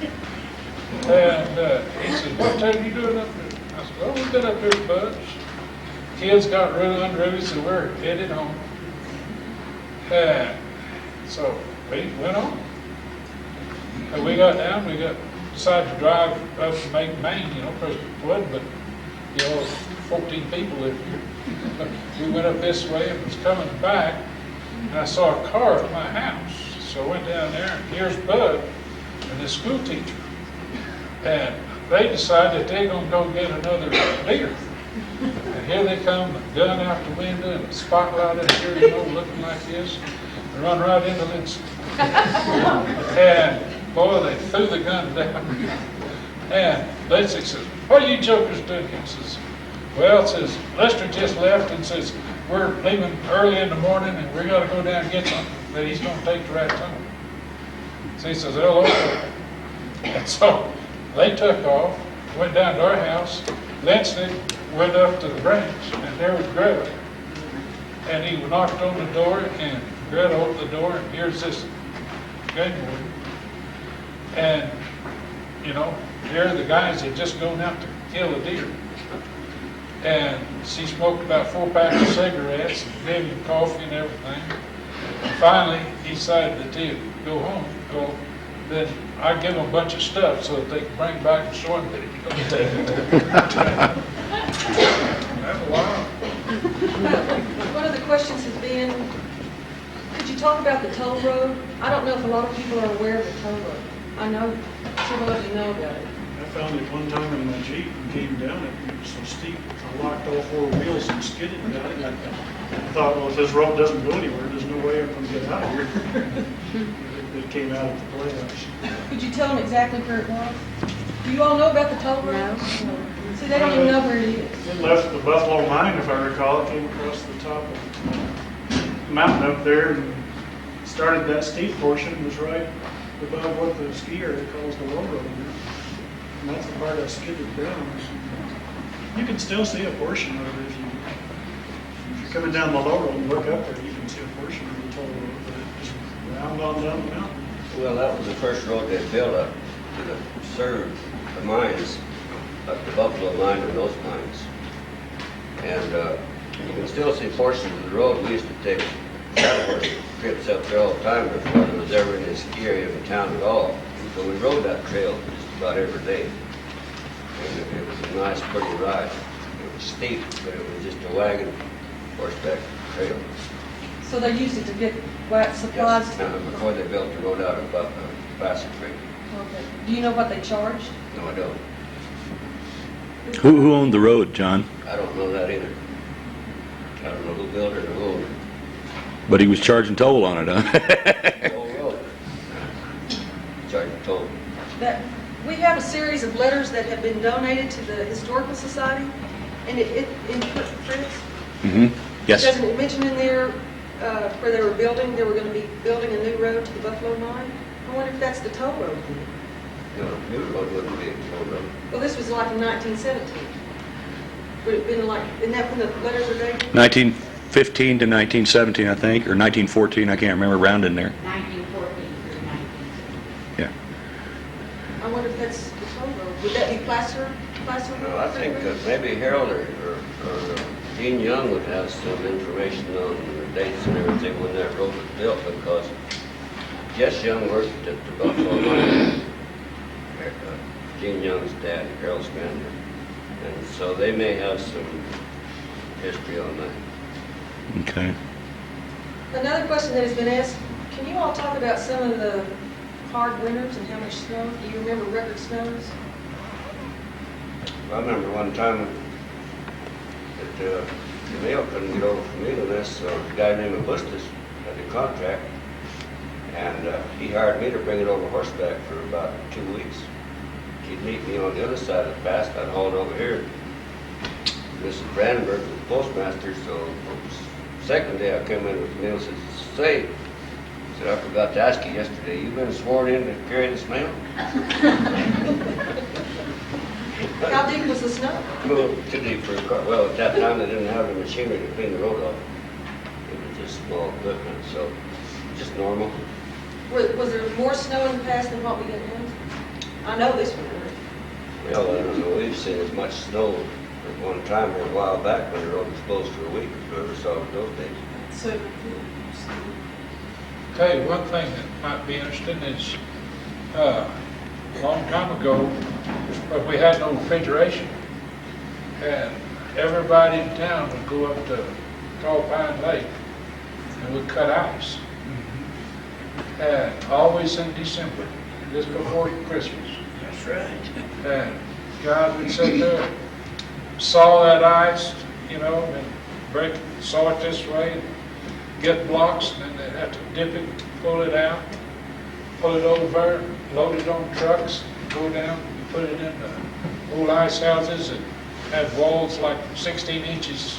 And he said, what time you doing up there? I said, well, we've been up here a bunch. Kids got really unruly, so we're headed home. And so we went on. And we got down, decided to drive up to Maine, because it wasn't but, 14 people lived here. We went up this way and was coming back, and I saw a car at my house. So I went down there, and here's Bud and the school teacher. And they decided that they're going to go get another deer. And here they come, the gun out the window, and the spotlight up here, looking like this, and run right into Lindsay. And boy, they threw the gun down. And Lindsay says, what are you jokers doing? He says, well, it says, Lester just left and says, we're leaving early in the morning and we got to go down and get something that he's going to take to Raton. So he says, hello. And so they took off, went down to our house. Lindsay went up to the ranch, and there was Greta. And he knocked on the door, and Greta opened the door, and here's this game warden. And, here the guys had just gone out to kill a deer. And she smoked about 4 packs of cigarettes, and gave him coffee and everything. And finally, he decided that they'd go home. Well, then I give them a bunch of stuff so that they can bring back and show him that he's going to take it. That's wild. One of the questions has been, could you talk about the toll road? I don't know if a lot of people are aware of the toll road. I know several of you know about it. I found it one time in my Jeep and came down it, and it was so steep, I locked all 4 wheels and skidded down it. I thought, well, if this road doesn't go anywhere, there's no way I'm going to get out of here. It came out at the playhouse. Could you tell them exactly where it was? Do you all know about the toll road? No. See, they don't even know where it is. It left the Buffalo Mine, if I recall. It came across the top of the mountain up there and started that steep portion, was right above what the ski area calls the low road. And that's the part I skidded down. You can still see a portion of it if you're coming down the low road and look up there, you can see a portion of the toll road, but it just round on down the mountain. Well, that was the first road they built up to serve the mines, up the Buffalo Mine and those mines. And you can still see portions of the road. We used to take cattle horse trips up there all the time before there was ever any ski area of the town at all. And so we rode that trail just about every day. And it was a nice, pretty ride. It was steep, but it was just a wagon horseback trail. So they used it to get supplies? Yes, before they built the road out of Bassett Creek. Okay. Do you know what they charged? No, I don't. Who owned the road, John? I don't know that either. I don't know who built it or who owned it. But he was charging toll on it, huh? Whole road. Charging toll. We have a series of letters that have been donated to the Historical Society, and in Fritz, Yes. doesn't it mention in there where they were going to be building a new road to the Buffalo Mine? I wonder if that's the toll road. No, new road wouldn't be a toll road. Well, this was like in 1917. Would it have been like, isn't that when the letters are dated? 1915 to 1917, I think, or 1914, I can't remember, around in there. 1914 through 1917. Yeah. I wonder if that's the toll road. Would that be placer? No, I think maybe Harold or Gene Young would have some information on the dates and everything when that road was built, because Jess Young worked at the Buffalo Mine. Gene Young's dad, Harold's grandmother. And so they may have some history on that. Okay. Another question that has been asked, can you all talk about some of the hard winters and how much snow? Do you remember record snows? I remember one time that the mail couldn't get over from England. This a guy named Augustus had the contract, and he hired me to bring it over horseback for about 2 weeks. He'd meet me on the other side of the pass, I'd haul it over here. Mrs. Brandenburg was the postmaster, so the second day I came in with the mail and said, "Say," I said, "I forgot to ask you yesterday, you been sworn in to carry this mail?" How deep was the snow? Well, too deep for a car. Well, at that time, they didn't have the machinery to clean the road off. It was just small equipment, so just normal. Was there more snow in the past than what we get now? I know this one. Well, I don't know, we've seen as much snow at one time or a while back when the road was closed for a week as we ever saw in those days. So, Tell you one thing that might be interesting is, a long time ago, but we had no refrigeration, and everybody in town would go up to Tall Pine Lake and would cut ice. And always in December, just before Christmas. That's right. And God would sit there, saw that ice, you know, and break, saw it this way, get blocks, and then they'd have to dip it, pull it out, pull it over, load it on trucks, go down, put it in the old ice houses that had walls like 16 inches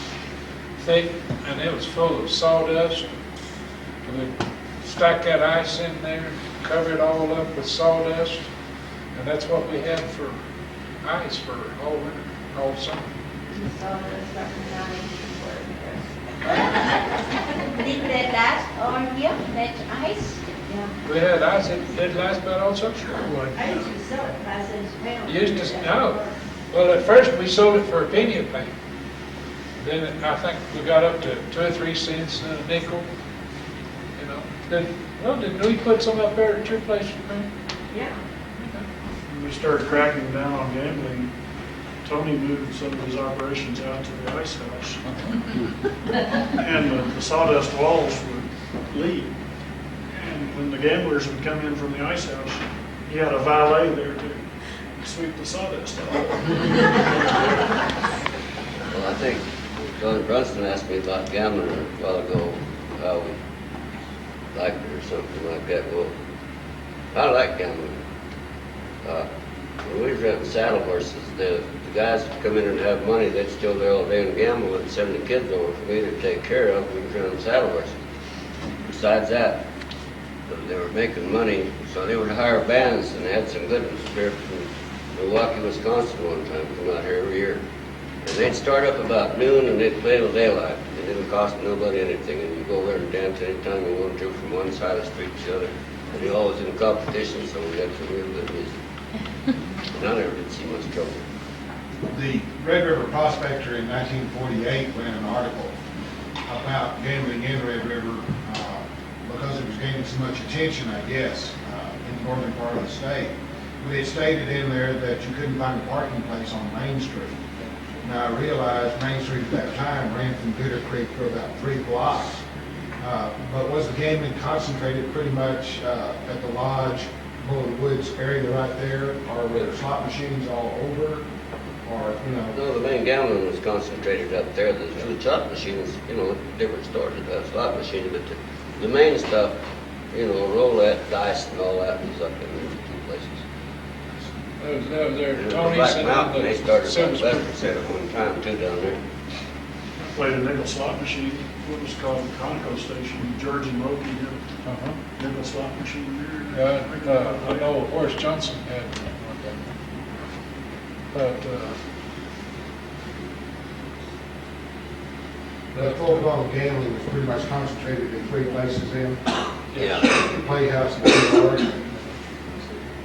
thick, and it was full of sawdust. We'd stack that ice in there, cover it all up with sawdust, and that's what we had for ice for all winter, all summer. Did that last all year, that ice? We had ice, it lasted about all summer. I used to sell it 5 cents a pound. Used to, no. Well, at first we sold it for a penny a pound. Then I think we got up to 2 or 3 cents and a nickel. You know, didn't we put some up there at your place, man? Yeah. When we started cracking down on gambling, Tony moved some of his operations out to the ice house. And the sawdust walls would leak. And when the gamblers would come in from the ice house, he had a valet there to sweep the sawdust off. Well, I think Judy Brunson asked me about gambling a while ago, how we liked it or something like that. Well, I like gambling. When we was renting saddle horses, the guys would come in and have money, they'd still there all day and gamble and send the kids over for me to take care of. We was renting saddle horses. Besides that, they were making money, so they would hire bands, and they had some good ones here from Milwaukee, Wisconsin one time, come out here every year. And they'd start up about noon and they'd play till daylight. It didn't cost nobody anything, and you go there and dance anytime you want to from one side of the street to the other. And you're always in competition, so we had some real good music. And I never did see much trouble. The Red River Prospector in 1948 ran an article about gambling in Red River because it was gaining so much attention, I guess, in the northern part of the state. But it stated in there that you couldn't find a parking place on Main Street. Now, I realized Main Street at that time ran from Bitter Creek for about 3 blocks. But was the gambling concentrated pretty much at the lodge, Bullet Woods area right there, or were there slot machines all over? Or, you know? No, the main gambling was concentrated up there. The 2 slot machines, you know, different stores that have slot machines, but the main stuff, you know, roulette, dice, and all that was up in those 2 places. There, Black Mountain, they started about 11% at one time too down there. I played a nickel slot machine, what was called the Conoco Station, George and Loki had a nickel slot machine there. I know Horace Johnson had one The full-blown gambling is pretty much concentrated in 3 places in. Yeah. The Playhouse and the Lord.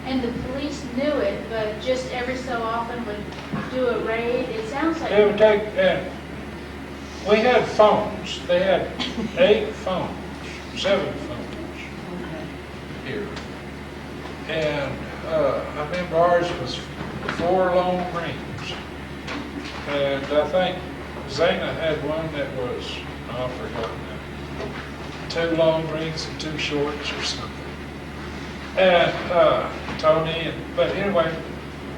And the police knew it, but just every so often would do a raid. It sounds like. It would take, and we had phones. They had 8 phones, 7 phones here. And I remember ours was 4 long rings. And I think Zana had one that was, I forgot now, 2 long rings and 2 shorts or something. And Tony, but anyway,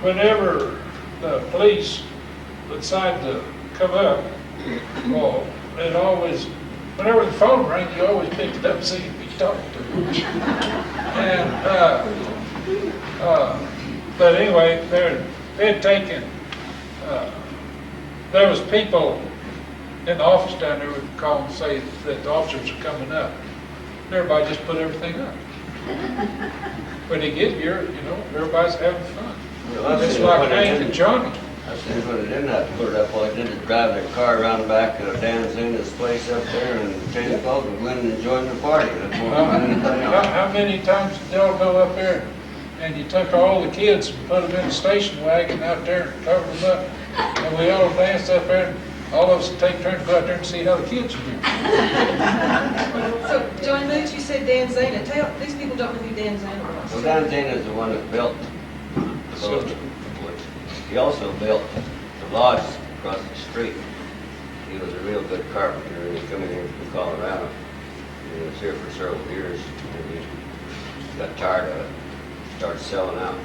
whenever the police would decide to come up, well, it always, whenever the phone rang, you always picked it up and see if you talked to them. And, but anyway, they had taken, there was people in the office down there would call and say that the officers are coming up. And everybody just put everything up. When they get here, you know, everybody's having fun. Well, It's like Hank and Johnny. I said, when they didn't have to put it up, all they did is drive their car around the back of Dan Zena's place up there and change clothes and went and join the party. That's more than anything else. How many times did y'all go up there and you took all the kids and put them in the station wagon out there and covered them up? And we all danced up there and all of us would take turns to go out there and see how the kids were doing. So, Johnny Mutz, you said Dan Zana. Tell, these people don't know who Dan Zana was. Well, Dan Zena's the one that built the village. He also built the lodge across the street. He was a real good carpenter, and he come in here from Colorado. He was here for several years, and he got tired of it, started selling out.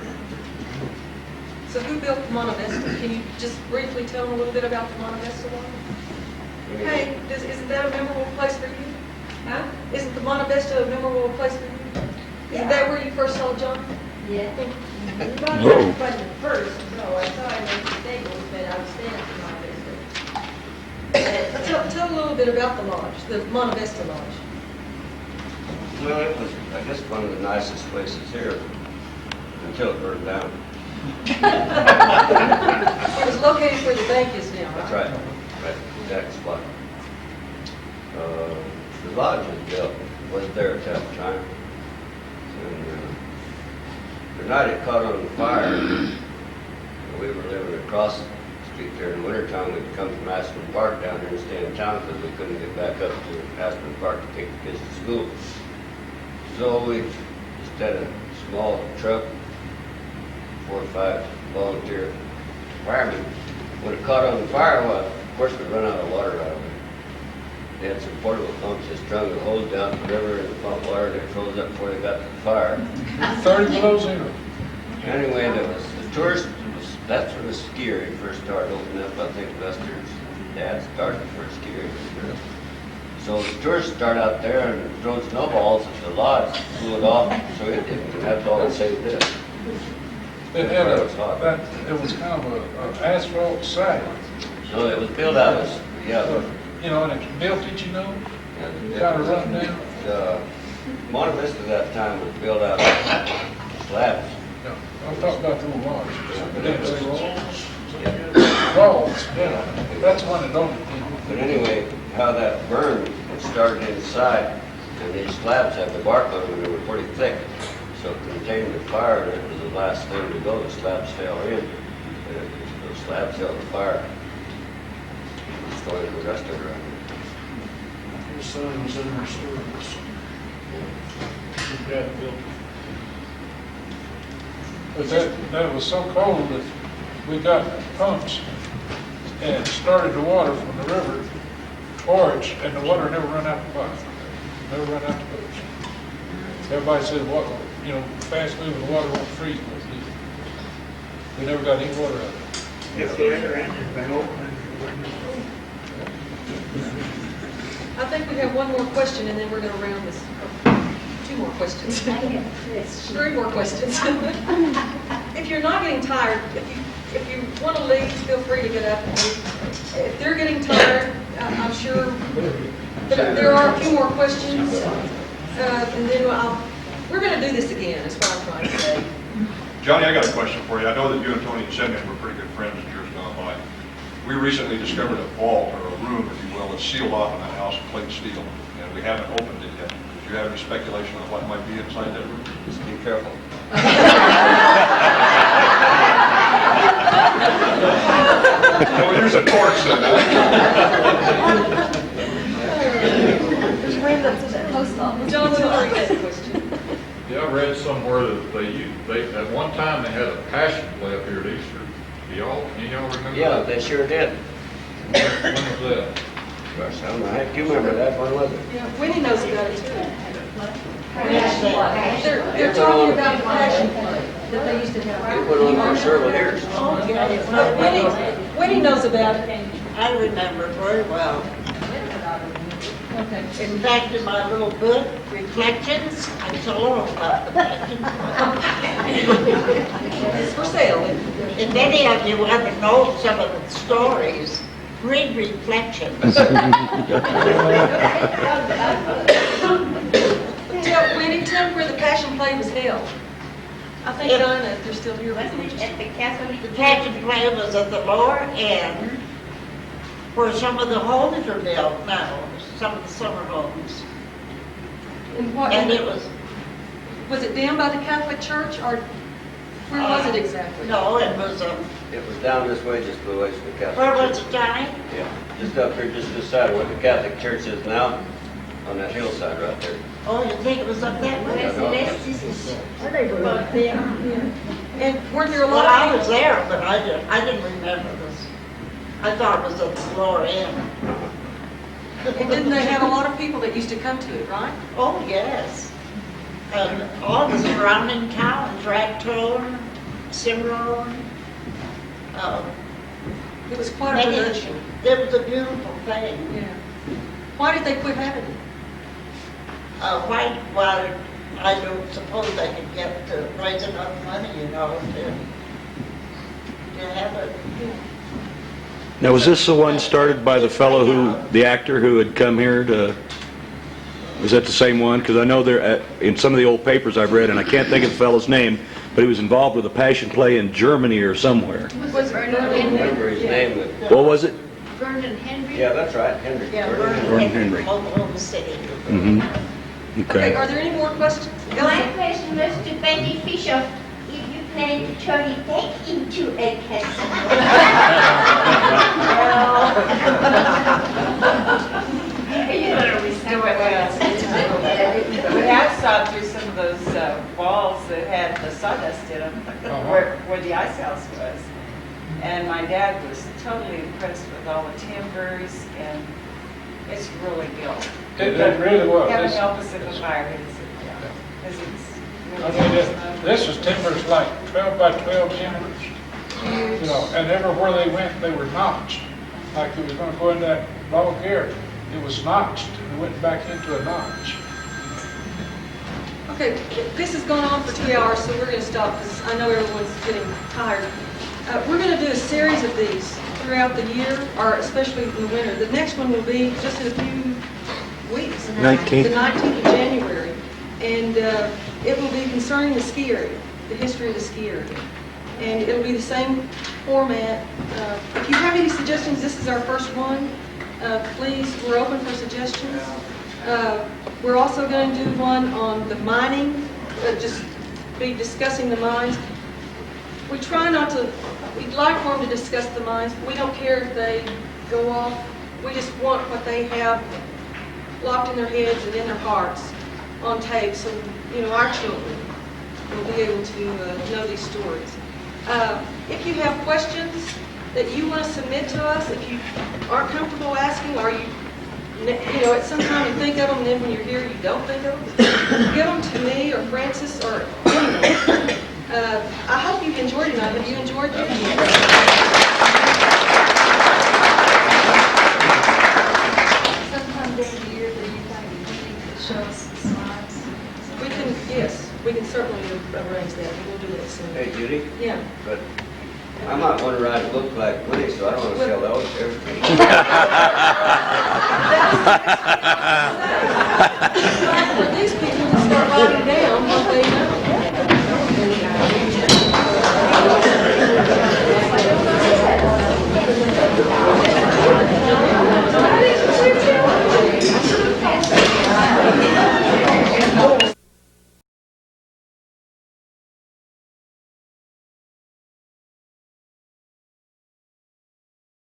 So who built the Monte Vista? Can you just briefly tell them a little bit about the Monte Vista one? Hey, isn't that a memorable place for you? Huh? Isn't the Monte Vista a memorable place for you? Isn't that where you first saw John? Yeah. Whoa. Wasn't first, no, I saw him at the stables, but I was staying at the Monte Vista. Tell a little bit about the lodge, the Monte Vista Lodge. Well, it was, I guess, one of the nicest places here until it burned down. It was located where the bank is now, That's right? right, exact spot. The lodge was built, wasn't there at that time. And the night it caught on fire, we were living across the street there in the wintertime. We'd come from Aspen Park down here and stay in town because we couldn't get back up to Aspen Park to take the kids to school. So we just had a small truck, 4 or 5 volunteer firemen. When it caught on fire, well, of course we run out of water out of it. They had some portable pumps that strung the hose down the river and the pump water and it froze up before they got to the fire. 30 below zero. Anyway, there was the tourist, that's where the ski area first started opening up. I think Lester's dad started the first ski area. So the tourists start out there and throw snowballs at the lodge, blew it off, so it didn't, and that's all it saved it. It had It was hot. it was kind of an asphalt site. So it was built out as, yeah. You know, and it's built it, you know, Yeah, kind of run down. The Monte Vista that time was built out of slabs. No, I'm talking about the little lodge. It didn't say walls. Yeah. Walls, yeah, that's one that don't. But anyway, how that burned, it started inside, and these slabs had the bark on them, and they were pretty thick. So it contained the fire, and it was the last thing to go. The slabs fell in, and the slabs held the fire. Destroyed the rest of it around here. His son was in our service. His dad built it. But that was so cold that we got pumps and started the water from the river towards, and the water never run out the pipe. Never run out the pipes. Everybody said, what, you know, fast moving water won't freeze with you. We never got any water out of it. If the other end had been open, I think we have one more question and then we're going to round this. 2 more questions. 3 more questions. If you're not getting tired, if you want to leave, feel free to get up and leave. If they're getting tired, I'm sure, but there are a few more questions. And then we're going to do this again, is what I'm trying to say. Johnny, I got a question for you. I know that you and Tony and Simeon were pretty good friends in years gone by. We recently discovered a vault, or a room, if you will, that's sealed off in the house of plate steel, and we haven't opened it yet. Do you have any speculation on what might be inside that room? Just be careful. We'll use a torch then. John, what are your question? Yeah, I read somewhere that they at one time they had a passion play up here at Easter. Any of y'all remember Yeah, that? they sure did. When was that? Gosh, I don't know. Heck, you remember that one, was it? Yeah, Winnie knows about it too. They're talking about the passion play that they used to have. It went on for several years. But Winnie knows about it. I remember very well. Okay. In fact, in my little book, Reflections, I told them about the passion It's for sale. If any of you want to know some of the stories, read Reflections. Winnie, tell them where the passion play was held. I think Donna, if they're still here. Wasn't it at the Catholic? The passion play was at the lower end where some of the homes are built now, some of the summer homes. And it Was it down by the Catholic Church, or where was it exactly? No, it was, It was down this way, just a ways from the Catholic. where was it, Johnny? Yeah, just up here, just this side of where the Catholic church is now, on that hillside right there. Oh, you think it was up that way? And weren't there a Well, lot I of was there, but I didn't remember this. I thought it was at the lower end. And didn't they have a lot of people that used to come to it, right? Oh, yes. And all the surrounding towns, Raton, Cimarron. It was quite a production. It was a beautiful thing. Yeah. Why did they quit having it? Why, I don't suppose they could get to raise enough money, to have it. Now, was this the one started by the fellow the actor who had come here to, was that the same one? Because I know there, in some of the old papers I've read, and I can't think of the fellow's name, but he was involved with a passion play in Germany or somewhere. Was remember his name. What was it? Vernon Henry? Yeah, that's right, Henry. Yeah, Vernon Henry. Oklahoma City. Mm-hmm. Okay, are there any more questions? My question was to Betty Fisher, if you plan to turn it back into a casino. We have saw through some of those walls that had the sawdust in them, where the ice house was. And my dad was totally impressed with all the timbers, and it's really built. It really was. Heaven help us if a fire hits it, because it's I mean, this was timbers like 12 by 12 timbers. You know, and everywhere they went, they were notched. Like it was going to go in that log here, it was notched. It went back into a notch. Okay, this has gone on for 2 hours, so we're going to stop because I know everyone's getting tired. We're going to do a series of these throughout the year, or especially in the winter. The next one will be just in a few weeks. 19th. The 19th of January. And it will be concerning the ski area, the history of the ski area. And it'll be the same format. If you have any suggestions, this is our first one. Please, we're open for suggestions. We're also going to do one on the mining, just be discussing the mines. We try not to, we'd like for them to discuss the mines, but we don't care if they go off. We just want what they have locked in their heads and in their hearts on tape, so our children will be able to know these stories. If you have questions that you want to submit to us, if you aren't comfortable asking, or at some time you think of them, and then when you're here you don't think of them, give them to me or Francis or anyone. I hope you've enjoyed tonight. Have you enjoyed this? Sometime during the year that you think you need to show us the slides. We can certainly arrange that. We'll do that soon. Hey, Judy? Yeah. But I might want to ride a book like Winnie, so I don't want to sell those to everybody. These people can start writing down.